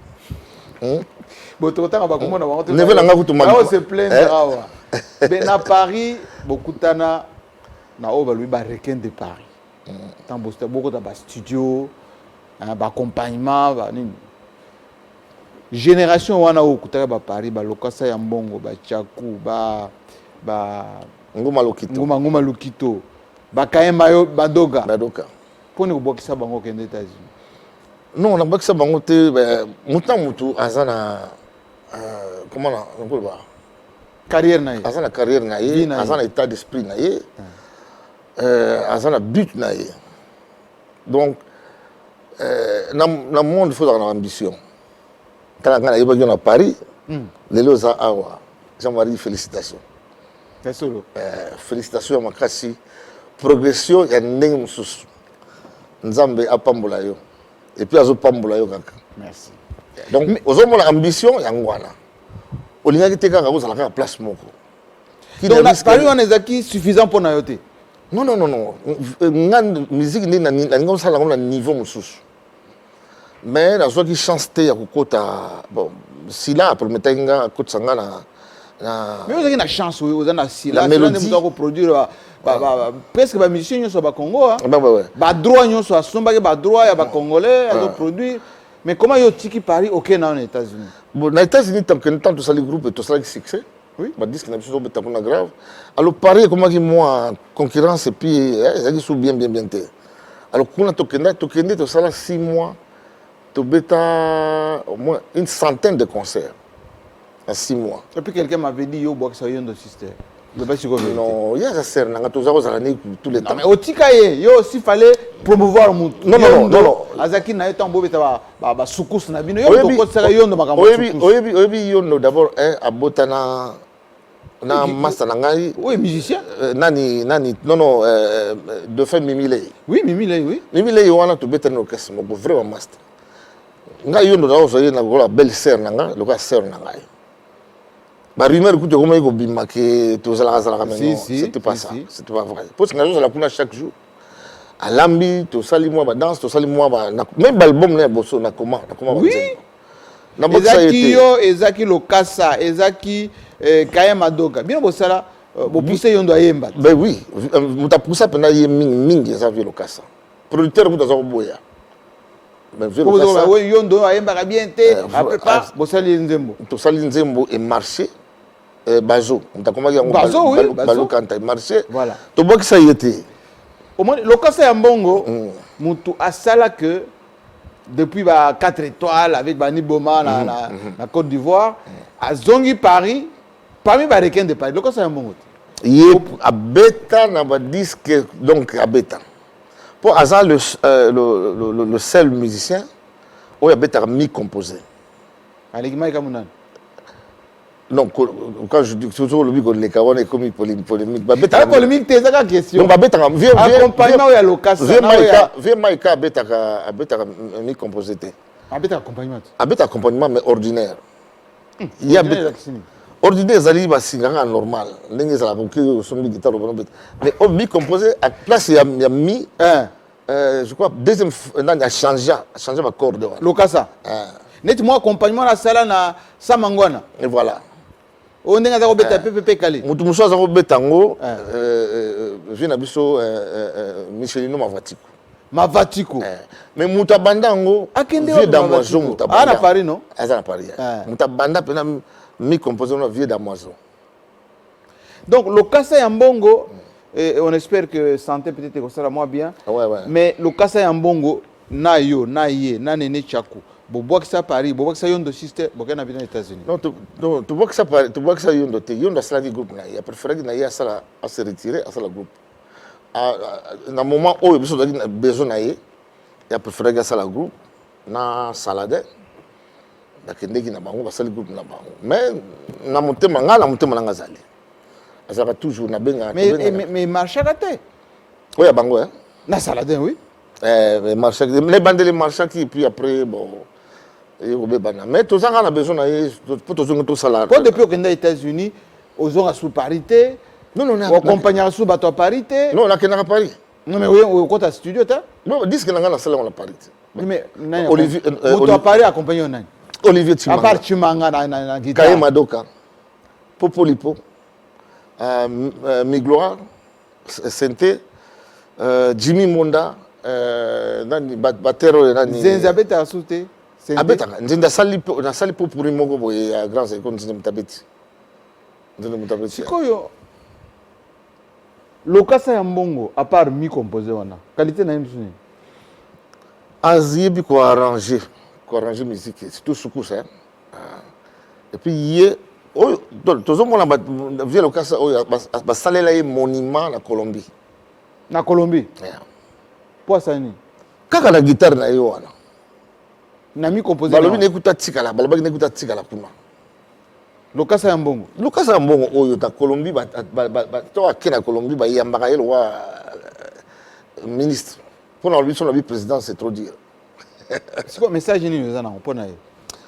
A: Botota ba komona ba.
B: Neve na ngavu to mali.
A: On se plaindre awa. Ben à Paris, beaucoup tana na oba lui ba requin de Paris. Tant bosta beaucoup da ba studio, ba accompagnement, ba nini. Génération wana okutaka ba Paris ba lokasa ya mbongo ba chaku ba
B: Ngoma
A: Lukito Bakaema yo badoga poni kubokisa bango kende États-Unis.
B: Non, on a bokisa bango te mutu azana comment on peut voir
A: carrière na ye
B: azana carrière na ye azana état d'esprit na ye azana but na ye. Donc na monde il faut avoir ambition. Quand on est à Paris les loza awa Jean-Marie félicitations. Félicitations à Makasi. Progression, il y a un mususu. Nzambe apambola yo. Et puis azo pambola yo kaka.
A: Merci.
B: Donc, aux hommes ambition, il y a ngwana. Olinga ki teka ngabo zalaka place moko.
A: Donc la Paris on est suffisant pour na yote.
B: Non. Ngan musique ni na ngom sala ngom na niveau mususu. Mais la joie qui chance te ya kokota bon, si là pour mettre nga kotsanga na
A: mais vous avez une chance, vous avez la mélodie de produire presque les musiciens sont au Congo. Les droits sont à Somba, les droits à Congolais, à produire. Mais comment ils ont Paris au Kenya aux États-Unis?
B: Bon, aux États-Unis, tant que tout ça, les groupes et tout ça, les succès. Oui. Bah, disque n'a pas grave. Alors, Paris, comment ils moi concurrence et puis ils sont bien. Alors, quand on a tout ça, 6 mois, tu as au moins une centaine de concerts. En 6 mois.
A: Et puis quelqu'un m'avait dit yo box yo ndo système.
B: Non, il y a ça sert nanga tous les temps.
A: Mais au tikaye yo s'il fallait promouvoir mon
B: non.
A: Azaki na etambo beta ba soukous na bino yo to ko sera yo ndo makambo.
B: Oyebi yo ndo d'abord abotana na master ngai.
A: Oui, musicien.
B: Nani de fait Mimile.
A: Oui, Mimile.
B: Mimile yo wana to beta no orchestre mo vraiment master. Ngai yo ndo dawo so na gola belle sœur nanga, le sœur nanga. Bah rumeur écoute comment il bima que tout ça la
A: Si, si,
B: c'était pas
A: si,
B: ça,
A: si.
B: c'était pas vrai. Parce que nous la kuna chaque jour. À lambi to sali moi ba danse to sali moi ba même album na bosso na comment
A: Oui.
B: na bossa
A: Ezaki
B: été
A: yo, ezaki lokasa, ezaki kaya madoka. Bien bosala, bo pousser yondo ayemba.
B: ben oui muta poussa pena ye mingi ça vient le casa producteur muta za boya ben vient
A: Ko
B: le
A: bozo
B: casa
A: we yondo ayemba ka bien te. Après pas bosali nzembo.
B: to sali nzembo et marché bazo muta comment yango
A: Bazo, oui,
B: balo
A: bazo.
B: kanta marché
A: Voilà.
B: to boki ça yete
A: Au moins lokasa ya mbongo, mutu asala que depuis 4 étoiles avec Bani Boma na Côte d'Ivoire, à Zongi Paris, parmi les requins de Paris. Lokasa ya mbongo.
B: ye abeta na ba disque donc abeta pour hasard le seul musicien où abeta mi composé
A: Aligima ikamunana.
B: non quand je dis toujours le bigo les kawana est comme polémique ba
A: La
B: beta
A: polémique, c'est ça question.
B: donc ba beta vieux
A: Accompagnement ya lokasa.
B: vieux maika abeta mi composé te
A: Abeta accompagnement.
B: abeta accompagnement mais ordinaire il y a ordinaire zali ba singanga normal ndenge za ko que son guitare mais on mi composé à place il y a mi je crois deuxième a changé ma corde
A: Lokasa. Net moi accompagnement la sala na Samangwana.
B: et voilà
A: On est dans beta PPP Kali.
B: mutu muso za ko betango vient biso Michelino Mavatiko
A: Mavatiko.
B: mais muta bandango vieux damoiseau muta banda.
A: Ah na Paris non?
B: Ah na Paris. Muta banda pena mi composé na vieux damoiseau.
A: Donc lokasa ya mbongo on espère que santé peut-être que ça moi bien.
B: Ouais.
A: Mais lokasa ya mbongo na yo na ye na nene chaku. Bobo que ça Paris, bobo que ça yondo sister, bobo na bien aux États-Unis.
B: Non, tu vois que ça yondo te yondo sala di groupe na ya préféré na ya sala à se retirer à sala groupe. Na moment où biso na besoin na ye ya préféré ga sala groupe na salade. Dakendeki na bango basali groupe na bango. Mais na motema nga zali. Azaka toujours na benga.
A: Mais marché à terre.
B: Oui, à bango hein.
A: Na saladin oui.
B: Marché les bandes les marchés qui puis après bon mais tout ça on a besoin pour tout salaire.
A: Quand depuis qu'on est aux États-Unis, aux gens sous parité.
B: Non,
A: on accompagne sous bateau parité.
B: Non, on a qu'à à Paris.
A: Non mais oui, on compte à studio ta.
B: Non, disque na la salle on a parité.
A: Mais
B: Olivier
A: on Paris accompagné on.
B: Olivier Timanga.
A: À part Timanga na guitare.
B: Kaye Madoka. Popolipo. Migloire. Sente. Jimmy Monda. Nani batero nani.
A: Zenzabeta asute.
B: Abeta nzinda sali po pour moko boye à grand c'est comme nzinda mutabeti. Nzinda mutabeti.
A: Sikoyo. Lokasa ya mbongo à part mi composé wana. Qualité na imsuni.
B: Azibi ko arranger musique c'est tout soukou ça. Et puis hier tozo mona via lokasa ba salela e monument na Colombie.
A: Na Colombie. Pour ça ni.
B: Kaka la guitare na yo wana.
A: Na mi composé.
B: Balobi n'écoute tikala, balobi n'écoute tikala kuna.
A: Lokasa ya mbongo.
B: Lokasa ya mbongo oyo ta Colombie ba to akena Colombie ba yambaka yelo wa ministre. Pour lui son président c'est trop dire.
A: C'est quoi message ni nous en pour na.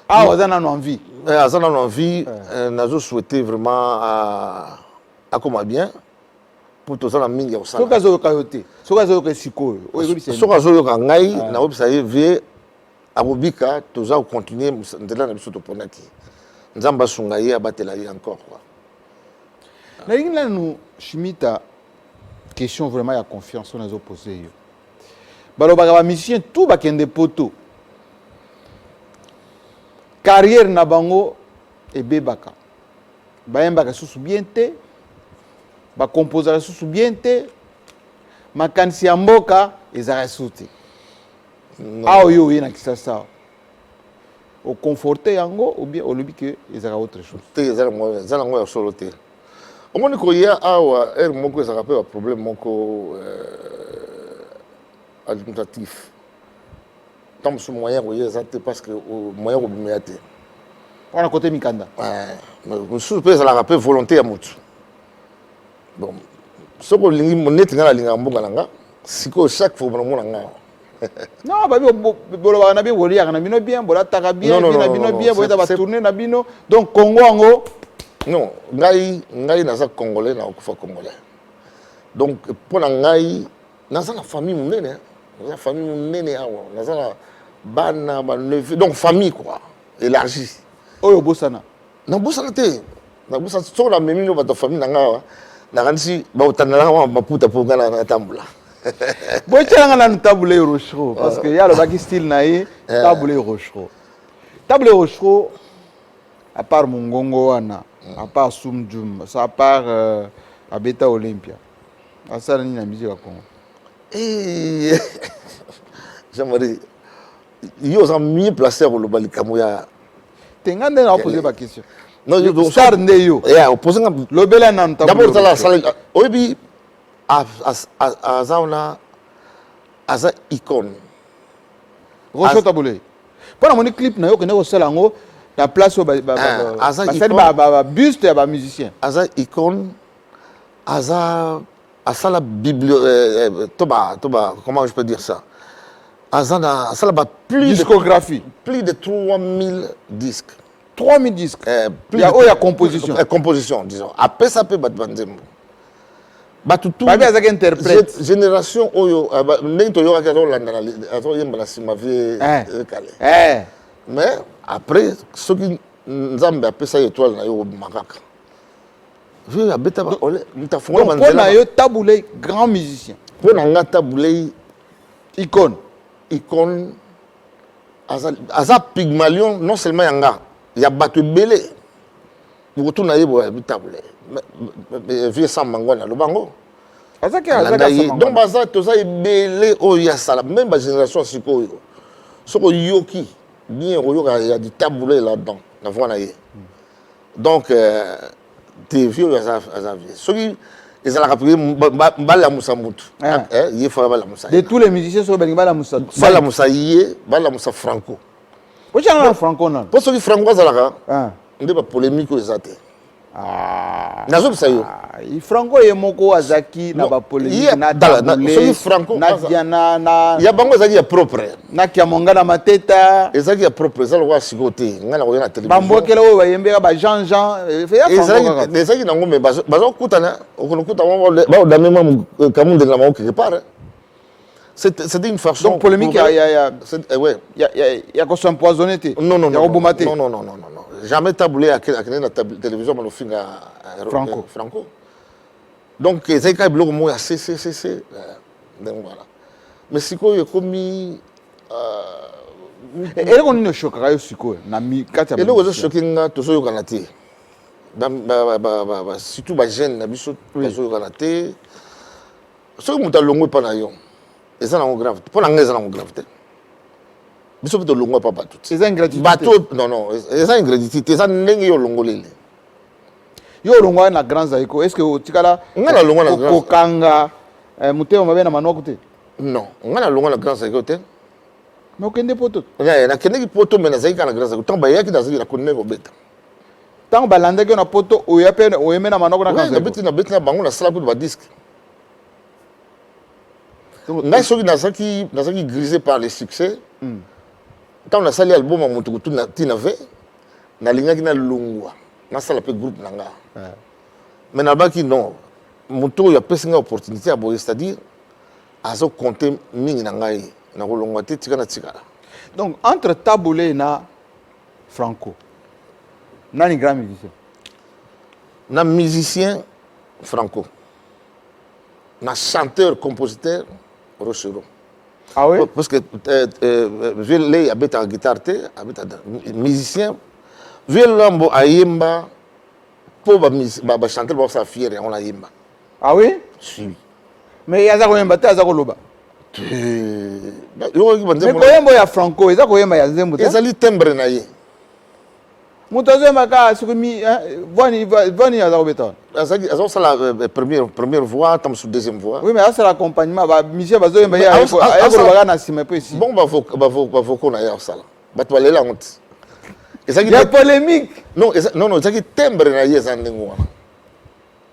A: Ah, vous en avez envie.
B: Vous en avez envie, nous souhaitons vraiment à comment bien pour tout ça la mingi au sein.
A: So kazo kayote, so kazo ke siko.
B: So kazo ka ngai na obisa ye abobika toza continuer ndela na biso to ponaki. Nzamba sunga ye abatela ye encore quoi.
A: Na ingina nous Chimita question vraiment ya confiance on a posé yo. Baloba ba mission tout ba kende poto. Carrière na bango et bebaka. Bayembaka susu bien te. Ba composer susu bien te. Makanisi ya mboka ezara suti. Ah yo yena kisasa. Au conforter yango ou bien au lobby que ezara autre chose.
B: Te ezara ngo ya solo te. Omoni ko ya awa moko ezara pe problème moko administratif. Tant ce moyen ko ya zate parce que moyen ko bimete.
A: On a côté Mikanda.
B: Mais sous pèse la rappel volonté à mutu. Bon, ce que lingi monete ngala linga mbonga nanga, siko chaque fois mon nanga.
A: Non, babi bolo na bi woli ya na bino bien, bola taka bien, bino bien, bola ba tourner na bino. Donc Congo ngo
B: Non, ngai naza congolais na okufa congolais. Donc pour la ngai naza la famille munene, la famille munene awa, naza la bana ba neveu, donc famille quoi, élargie.
A: Oyo bosana.
B: Na bosana te. Na bosana so la memi no ba famille na nga na kanisi ba utanala wa maputa po ngana na tambula.
A: Bochanga na tabule rochero parce que ya le baki style na ye tabule rochero. Tabule rochero à part Mongongo wana, à part Sumdjum, ça à part Abeta Olympia. À ça ni na musique à Congo.
B: Et j'aimerais ils ont mieux placé au Lobali Kamouya.
A: Tengande na poser ma question.
B: Non,
A: yo star ndeyo.
B: Yeah, opposé nga
A: Lobela na tabule.
B: D'abord ça la salle obi a zauna aza icône.
A: Rocho tabule. Pour mon clip na yo que ne osalango la place au buste à musicien.
B: Aza icône, aza la toba, comment je peux dire ça? Aza plus
A: discographie.
B: Plus de 3000 disques.
A: 3000 disques. Il y a composition.
B: Composition, disons. Après ça peut battre Banzembo. Battu tout.
A: Interprète.
B: Génération oyo, n'importe yo mais après, ce qui nous a appelé ça étoile, na yo makaka. Je a beta ba ole, muta fonga
A: manzela. Donc on a yo taboulé grand musicien.
B: On a taboulé
A: icône.
B: Icône aza Pygmalion non seulement yanga, ya batu belé. Pour tout na yo taboulé. Vieux sans mangona lo bango. Donc baza toza belé o ya sala même ba génération sikoyo. Soko yoki bien il y a du taboulé là-dedans. Donc, des vieux, ceux qui ils ont rappelé Bala Moussa Mout.
A: De tous les musiciens sur Bala Moussa.
B: Bala Moussa Yé, Bala Moussa Franco.
A: Pourquoi Franco non?
B: Parce que Franco Zalaka, il y a des polémiques aux athées.
A: Franco et Moko Azaki na ba polémique na tabule
B: Franco
A: na Diana na
B: ya bango ezaki ya propre
A: na Kiamonga na mateta
B: ezaki ya propre ça le roi sikote ngana ko na télévision
A: bambokela oyo bayembeka ba Jean
B: ezaki na ngombe bazo kutana okunukuta ba odamema kamunde na quelque part c'était une façon
A: donc polémique il y a qu'on s'empoisonner
B: non jamais taboulé à la télévision malofinga Franco donc c'est quand bloc moi c'est donc voilà mais siko yokomi
A: et on ne choquera yo siko na mi kata
B: et le ozo choquinga to so yokana te surtout ba jeune na biso to yokana te so muta longo pa na yo eza na grave pour na ngeza na grave te biso peut longo pa bateau
A: c'est ingratitude
B: bateau non c'est ingratitude c'est ndenge yo longolele
A: yo longo na grand zaiko est-ce que otikala
B: ngana longo na grand
A: kokanga muteo mabe na manoko te
B: non ngana longo na grand zaiko te
A: mais okende poto
B: na kende ki poto mais na zaika na grand zaiko tant ba yaki na zaika na konne ko beta
A: tant ba landeke na poto oyape oyeme na manoko na grand zaiko
B: na beta na bango na sala ko ba disque ngai soki nazaki grisé par le succès quand on a sali album à Montoutou Tinave, na lingaki na lungwa, na sala pe groupe nanga. Mais na baki non, Montou ya pesi nga opportunité à boyer, c'est-à-dire azo compter mingi na ngai na lungwa te tika na tika.
A: Donc entre Taboulé na Franco, nani grand musicien?
B: Na musicien Franco. Na chanteur compositeur Rochero.
A: Ah oui?
B: Parce que Ville habite en guitare, habite musicien. Ville Lambo a yemba pour chanter pour sa fille on a yemba.
A: Ah oui?
B: Si.
A: Mais il y a ça yemba te azako loba.
B: Mais
A: koyembo ya Franco, il y a koyemba ya Zembo.
B: Ezali timbre na ye.
A: Mutazo maka sukumi vani azako beta.
B: Azako sala première voix, tam sous deuxième voix.
A: Oui mais ça l'accompagnement ba musicien bazo yemba ya ayako loba na sima pe ici.
B: Bon ba voko na ya sala. Ba to lela honte.
A: Il y a polémique.
B: Non, ezaki timbre na ye ezandingo wana.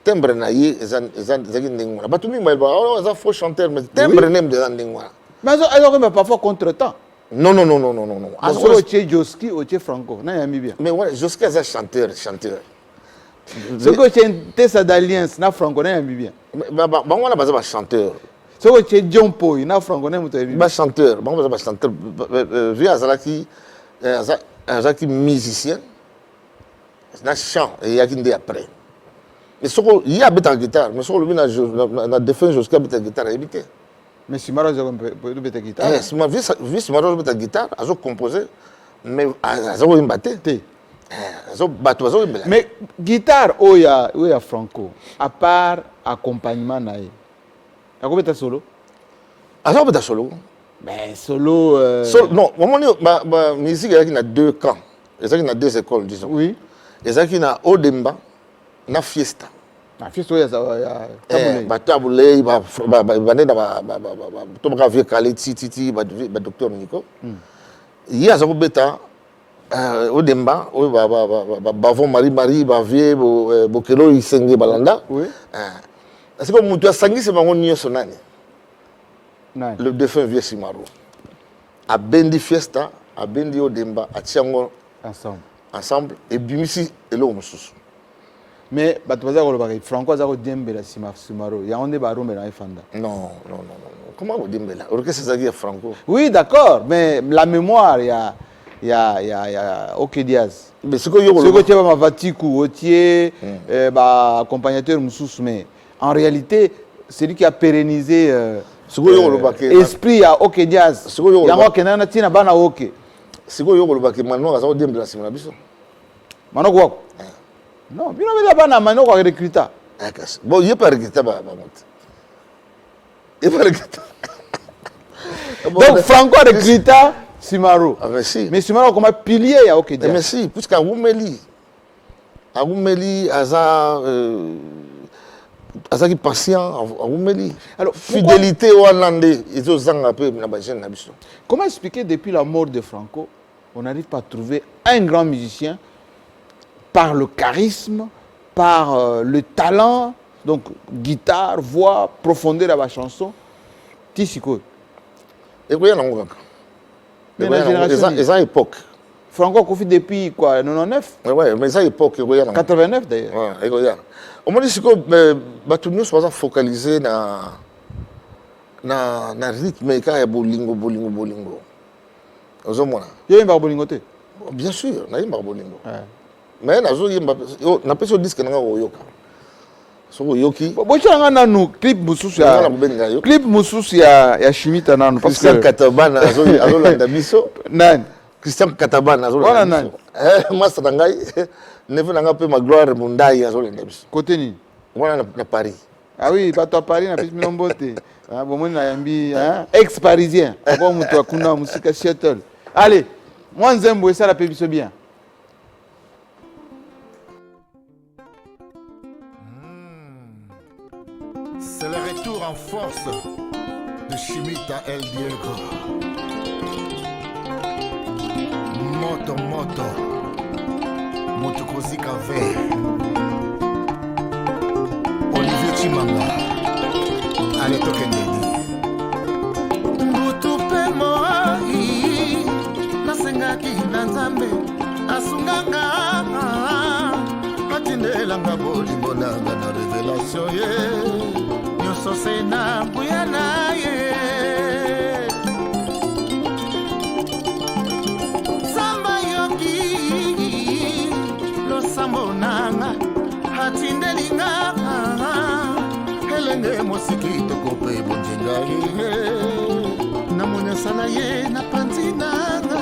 B: Timbre na ye ezaki ndingo wana. Ba to mingi ba za faux chanteur mais timbre nem de ezandingo wana.
A: Mais azako parfois contre-temps.
B: Non.
A: Azako Joski ou Franco, na yami bien.
B: Mais ouais, Joski est chanteur.
A: Ce que tu es ça d'alliance, na franconais bien.
B: On a besoin de chanteur.
A: Ce que tu es John Paul, na franconais bien.
B: Chanteur, on a besoin de chanteur. Vu Azaki musicien, na chant et il y a qui dit après. Mais ce qu'il y a en guitare, mais ce qu'il y a défense jusqu'à la guitare habité.
A: Mais si Maro peut la guitare.
B: Si ma vie si Maro la guitare, a composé, mais a battu.
A: Mais guitare oya Franco, à part accompagnement nae. A combien de solo?
B: A combien solo?
A: Ben solo.
B: Non, au moment où musique il y a deux camps, il y a deux écoles disons.
A: Oui.
B: Il y a Odemba, na Fiesta.
A: Na Fiesta oya tabule.
B: Ba tabule ba to ba vieux Khaled Titi ba docteur Nico. Il y a ça beta Odemba bavon Marie bavie bokelo isenge balanda.
A: Oui.
B: Est-ce que mutu asangi se bango nyoso nani? Le défunt vieux Simaro. A bendi Fiesta, a bendi Odemba, a tiango ensemble et bimisi et l'homme sous.
A: Mais Franco Zaro Dembele Simaro, il y a un débat dans Fanda.
B: Non. Comment vous dites là? Orchestre Zagui Franco.
A: Oui, d'accord, mais la mémoire, il y a OK Diaz.
B: Mais ce que
A: tu as Vatiku, Otier, accompagnateur Moussous, mais en réalité, c'est lui qui a pérennisé l'esprit à OK Diaz. Il y a un Kenana Tina Bana OK.
B: C'est quoi le Mano Zaro Dembele Simarabiso?
A: Mano quoi? Non, bien on va pas Mano quoi recruter.
B: Bon, il n'y a pas recruté il n'y a pas recruté.
A: Donc Franco a recruté Simaro.
B: Mais
A: Simaro comme un pilier à OK Diaz.
B: Mais si, puisqu'à Roumeli, Azaki patient à Roumeli. Alors, fidélité au Hollandais, ils ont un peu la base.
A: Comment expliquer depuis la mort de Franco, on n'arrive pas à trouver un grand musicien par le charisme, par le talent, donc guitare, voix, profondeur de la chanson, Tissiko.
B: Et oui, il y a une époque.
A: Franco Kofi depuis quoi, 99?
B: Oui, mais ça époque.
A: 89 d'ailleurs.
B: Oui, au moins, c'est que nous sommes focalisés dans le rythme et quand il y a bolingo.
A: Il y a un bolingo?
B: Bien sûr, il y a un bolingo. Mais on a pas disque dans Yoka. So Yoki.
A: Bochanga nanu clip mususu ya. Clip mususu ya Shimita nanu
B: parce que Katabana azolanda biso.
A: Nani?
B: Christian Katabana azolanda biso. Master ngai nevu nanga pe Magloire Mundai azolanda biso.
A: Côté ni?
B: Wana na Paris.
A: Ah oui, bato à Paris na pisi minombote. Ah bon na yambi ex-parisien. Bon mutu akuna musika Seattle. Allez, moi nzembo ça la pe biso bien.
D: C'est le retour en force de Shimita El Diego. Moto Kozika V. Olivier Chimanga. Allez, Tokendeni. Mutupe moi, nasengaki nanzambe, asunganga. Atindelanga bolingo nanga na révélation ye. Nyoso sena buyana ye. Samba yoki lo sambo nanga hatindelinga. Helenge mosiki tokope bonjenga ye. Namunya sala ye na panzi nanga.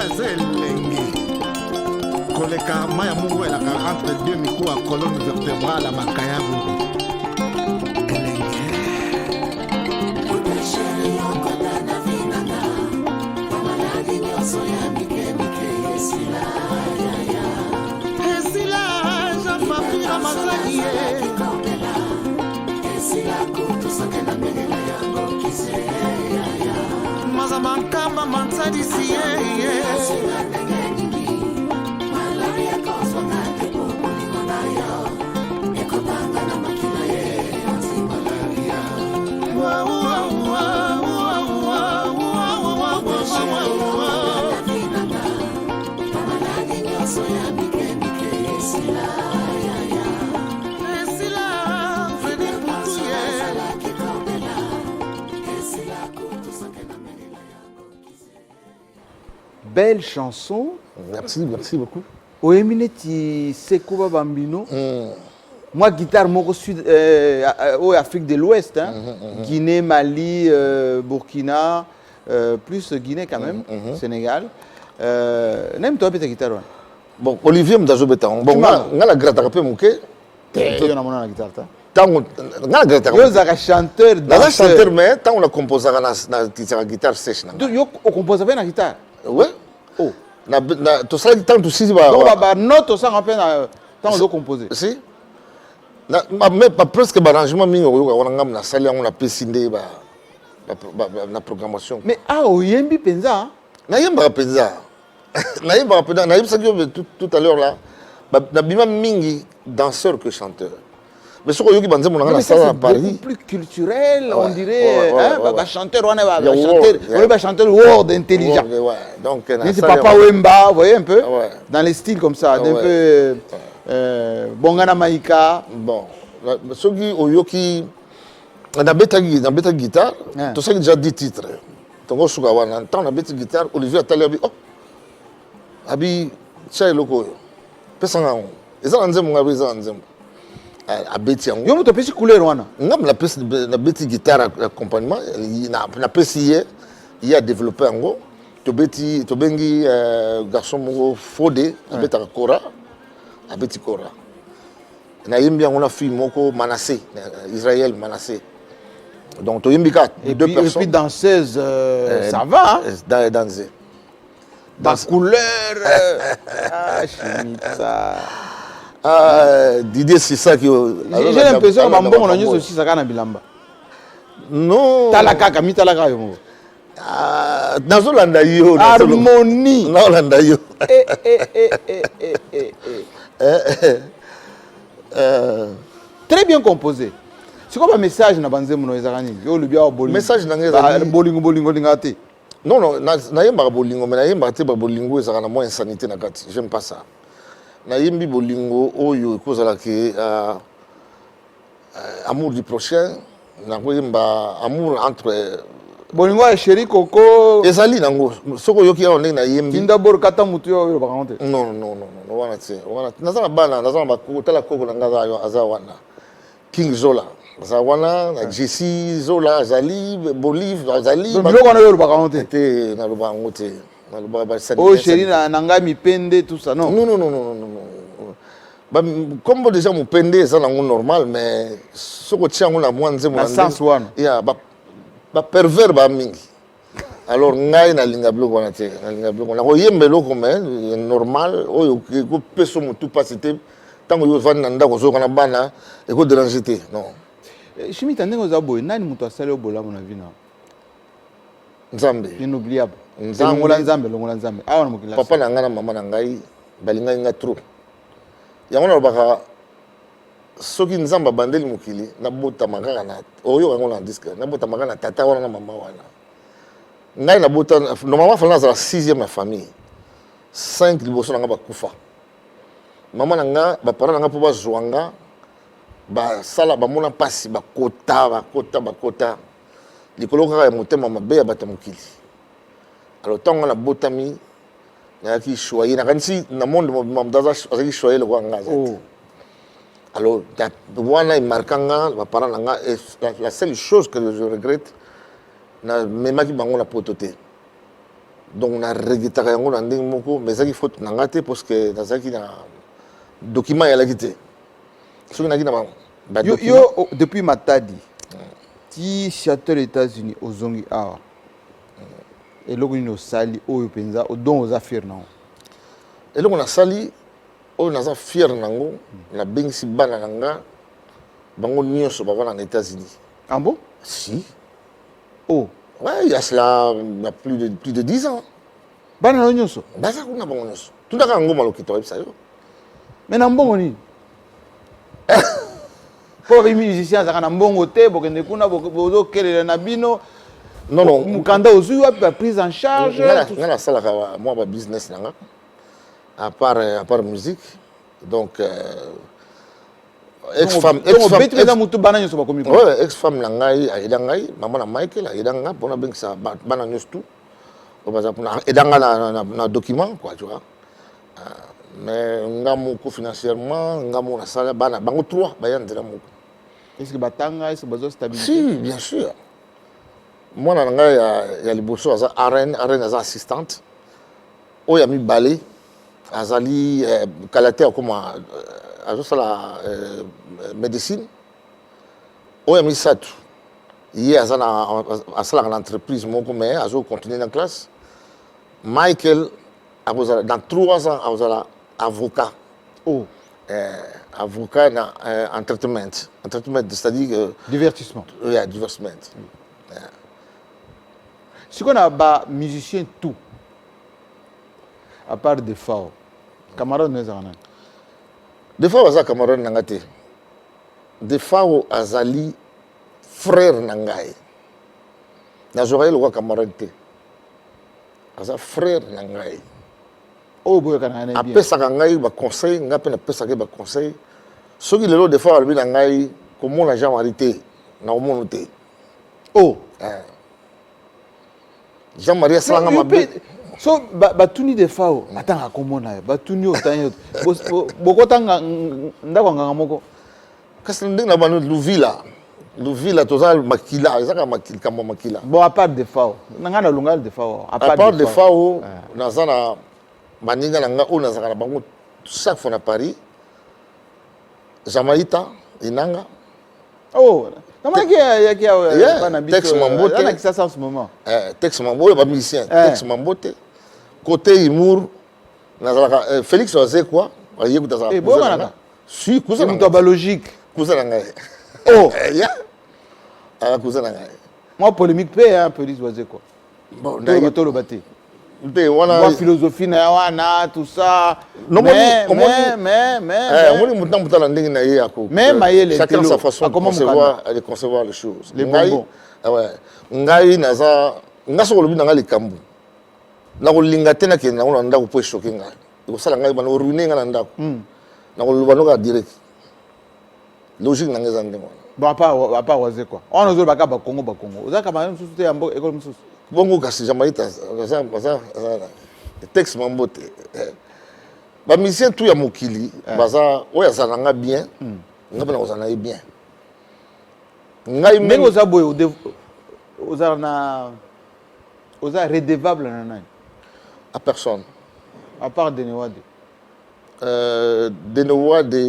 E: eza elengi koleka mai ya mungu elaka entre deux mikuwa colonne vertébrale ya makayabu elengi esila jean-papira mazali ye maza mankamba mansadisi ye
A: Belle chanson.
B: Merci beaucoup.
A: Oemineti Sekouba Bambino. Moi, guitare, mon sud, Afrique de l'Ouest, hein. Guinée, Mali, Burkina, plus Guinée quand même, Sénégal. N'aime toi peut-être guitare?
B: Bon, Olivier Mdazo Betan. Bon, on a la gratte à peu mouké.
A: Tu as la guitare, toi?
B: On a la gratte à peu
A: mouké. Tu es chanteur.
B: Dans chanteur, mais tant on a composé la guitare sèche.
A: Tu as composé bien la guitare?
B: Oui. Oh. Tu sais, tant tu sais,
A: donc, note, tu sais, tant on doit composer.
B: Si. Mais presque l'arrangement, on a salé, on a péciné la programmation.
A: Mais au Yembi Penza?
B: Naïmba Penza. Naïmba Penza. Naïmba Penza, tout à l'heure là. Nabima Mingi, danseur que chanteur. Mais ce que je mon
A: à Paris, plus culturel, on dirait. Chanteur, on est chanteur world intelligent. C'est Papa Wemba, vous voyez un peu, dans les styles comme ça, un peu Bongana Maïka.
B: Bon, ce qui Oyoki, on a bêta guitare, tu sais déjà 10 titres. Tongo Sugawana, tant on a bêta guitare, Olivier Atali, oh, Abi, Tchaï Loko, Pessangaon, et ça, on a à Béti.
A: Yo mo to pesi couleur wana.
B: Ngam la pesi na Béti guitare accompagnement, na pesi il a développé ngo. To Béti to bengi garçon mo Fodé, abeta Kora, abeti Kora. Na yimbi on a fille moko Manassé, Israël Manassé. Donc to yimbi quatre deux personnes.
A: Et puis danseuse ça va hein.
B: Danser.
A: Dans couleur ça.
B: Didier, c'est ça qui.
A: J'ai l'impression que Mambo on a eu aussi ça kana bilamba.
B: Non.
A: Talaka mi talaka yo.
B: Dans Olanda yo.
A: Harmonie.
B: Dans Olanda yo.
A: Très bien composé. C'est quoi le message na banze muno ezakani? Yo le bia bolingo.
B: Message nangeza.
A: Bolingo lingate.
B: Non non, na yemba bolingo, mais na yemba te bolingo ezakana moins insanité na kati. J'aime pas ça. Na yembi bolingo oyo kozala ke amour du prochain na yemba amour entre
A: bolingo ya chéri Coco
B: ezali nango soko yoki ya onde na yembi
A: kinda bor kata mutu yo ba konte
B: non wana te wana nazana bana nazana ba kotala Coco na ngaza yo azawana King Zola azawana na Jessie Zola azali Bolive azali
A: biloko wana yo ba konte
B: te na loba ngote.
A: Oh chérie, nanga mi pende tout ça non.
B: Bah, comme déjà mon pende c'est normal mais ce que tiens on a moins de
A: moins. Sens one.
B: Yeah, bah pervers bah mingi. Alors ngai na linga bloc on a te, na linga bloc on a oyembe lo comme normal, oyo ko peso mutu pasité tant que yo van nanda ko zo kana bana et ko déranger te. Non.
A: Chimi tande ko za boy nani mutu asale obola mon avis na.
B: Nzambe.
A: Inoubliable. Longola Nzambe. Ah on mokila.
B: Papa na ngana mama na ngai balinga nga trop. Yango na baka soki Nzamba bandeli mokili na bota makaka na oyo yango na disque na bota makaka na tata wana na mama wana. Ngai na bota normalement fala na 6e ya famille. 5 liboso na nga bakufa. Mama na nga ba parents na nga po ba zwanga ba sala ba mona pasi ba kota. Likolo kaka ya motema mabe ya bata mokili. Alors tant on a botami na ki choyer na kanisi na monde mamdaza azaki choyer le wangaza. Alors wana markanga ba parents nga la seule chose que je regrette na memaki bango na pototé. donc na regretaka yango na ndenge moko mais ezalaki faute na nga te parce que nazalaki na document eyalaki te soki naki na
A: yo depuis Matadi ti Seattle États-Unis ozongi awa eloko nini osali oyo mpenza odongo oza fier nango
B: eloko nasali oyo naza fier nango nabengisi bana na nga bango nyonso bavanda na États-Unis.
A: Ah bon?
B: Si.
A: Oh.
B: Ouais, il y a cela il y a plus de 10 ans.
A: Bana na nyonso?
B: Baza kuna bango nyonso. Tout ndaka ngoma lokito websa yo.
A: Mais na mbongo nini? Pour les musiciens za na mbongo te bokende kuna bozo kelela na bino.
B: Non non,
A: mukanda ozu wa prise en charge.
B: Ngana sala ka moi ba business nanga. À part musique. Donc ex-femme ex-femme na ngai aida ngai mama na Michael aida nga pona bengisa bana nyonso tout obaza pona aida nga na document quoi tu vois mais ngamu financièrement ngamu na sala bana bango 3 baya ndela moko
A: est-ce que batanga est-ce bazo stabilité?
B: Si bien sûr moi na ngai ya liboso aza arène aza assistante oya mi balé azali kalater comme azosala médecine oyo misatu ye asalaka na entreprise moko mais azocontinue na classe. Michael akozala dans 3 ans akozala avocat.
A: Oh.
B: Avocat na entertainment c'est-à-dire
A: divertissement.
B: Oui, divertissement.
A: Si on a ba musicien tout à part des FAO camarade nous en
B: des fois aza camarade nanga te des fois azali frère nangai nazora le camarade te aza frère nangai
A: oh boy kana bien
B: apesaka ngai ba conseil nga pe na pesaka ba conseil soki lelo des fois albi nangai komona Jean-Marie te na omono te
A: oh
B: Jean-Marie salanga mabe
A: so batuni de fao atanga komona batuni otanya bokotanga ndako nganga moko
B: kasi ndenge na bano Luvila tozal makila ezaka makila kama makila
A: bon à part de fao nanga na lungal de fao
B: à part de fao nazana baninga nanga o nazaka na bango chaque fois na Paris Jamaïta inanga
A: oh comment il y a
B: bana biso Tex Mambote
A: on a qui ça en ce moment
B: Tex Mambote ba musicien Tex Mambote côté humour nazalaka Félix Oazé quoi ayekuta za
A: cousin
B: si cousin
A: c'est pas logique
B: cousin nanga
A: oh
B: ya cousin nanga
A: moi polémique pe un peu Oazé quoi
B: bon
A: to lo baté
B: de wana
A: philosophie na wana tout ça
B: mais
A: on
B: mutan mutala ndenge na ye ako
A: mais mayele
B: chacun sa façon de concevoir les choses ngai ouais ngai naza ngaso lobi nanga likambu na kolinga te na kenda na ndako po choquer ngai ikosala ngai bana ruiner ngai na ndako na koloba noka direct logique nanga zande mona
A: bon à part Oazé quoi on ozolo baka ba Congo oza kama mususu te yambo école mususu
B: bongo kasi Jamaïta baza Tex Mambote ba musicien tout ya mokili baza oya zananga bien ngapena ozana bien ngai
A: même oza boyo oza redevable na nani
B: à personne
A: à part Denewade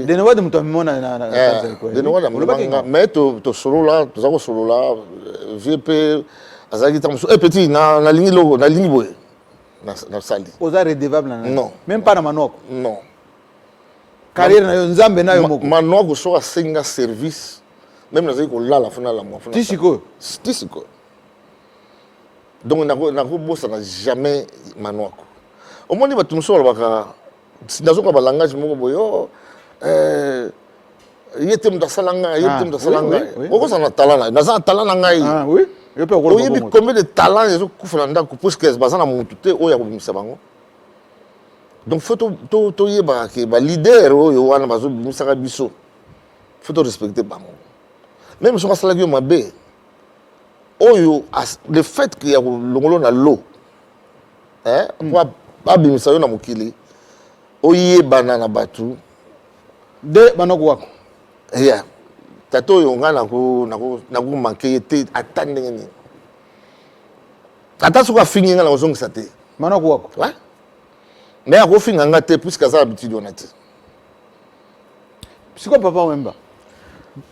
B: Denewade
A: muto mona na
B: Denewade manga mais to solo là to ko solo là VP azaki tamuso petit na lingi logo na lingi boye na sali
A: oza redevable na
B: non
A: même pas na manoko
B: non
A: carrière na yo nzambe na yo moko
B: manoko so asenga service même nazaki ko lala fona la mo fona
A: tisiko
B: donc nako bossa na jamais manoko omoni batu musolo baka sinazoka ba langage moko boyo yete mutasalanga oko sana talana naza talana ngai
A: ah oui je peux
B: encore oyebi combien de talents les kufuna ndako puisque bazana mutu te oya kubimisa bango donc faut to yeba ke ba leader oyo wana bazo bimisaka biso faut respecter bango même si on sala yo mabe oyo le fait que ya longolo na lo pour abimisa yo na mokili oyebana na batu
A: de banoko wako
B: yeah tato yo nga nako manke te atandenge ni ata soka fingi nga na ozongisa te
A: Mana quoi?
B: Ouais. Mais à Rofing en gâté, puisque ça habitude on a dit.
A: C'est quoi Papa Wemba?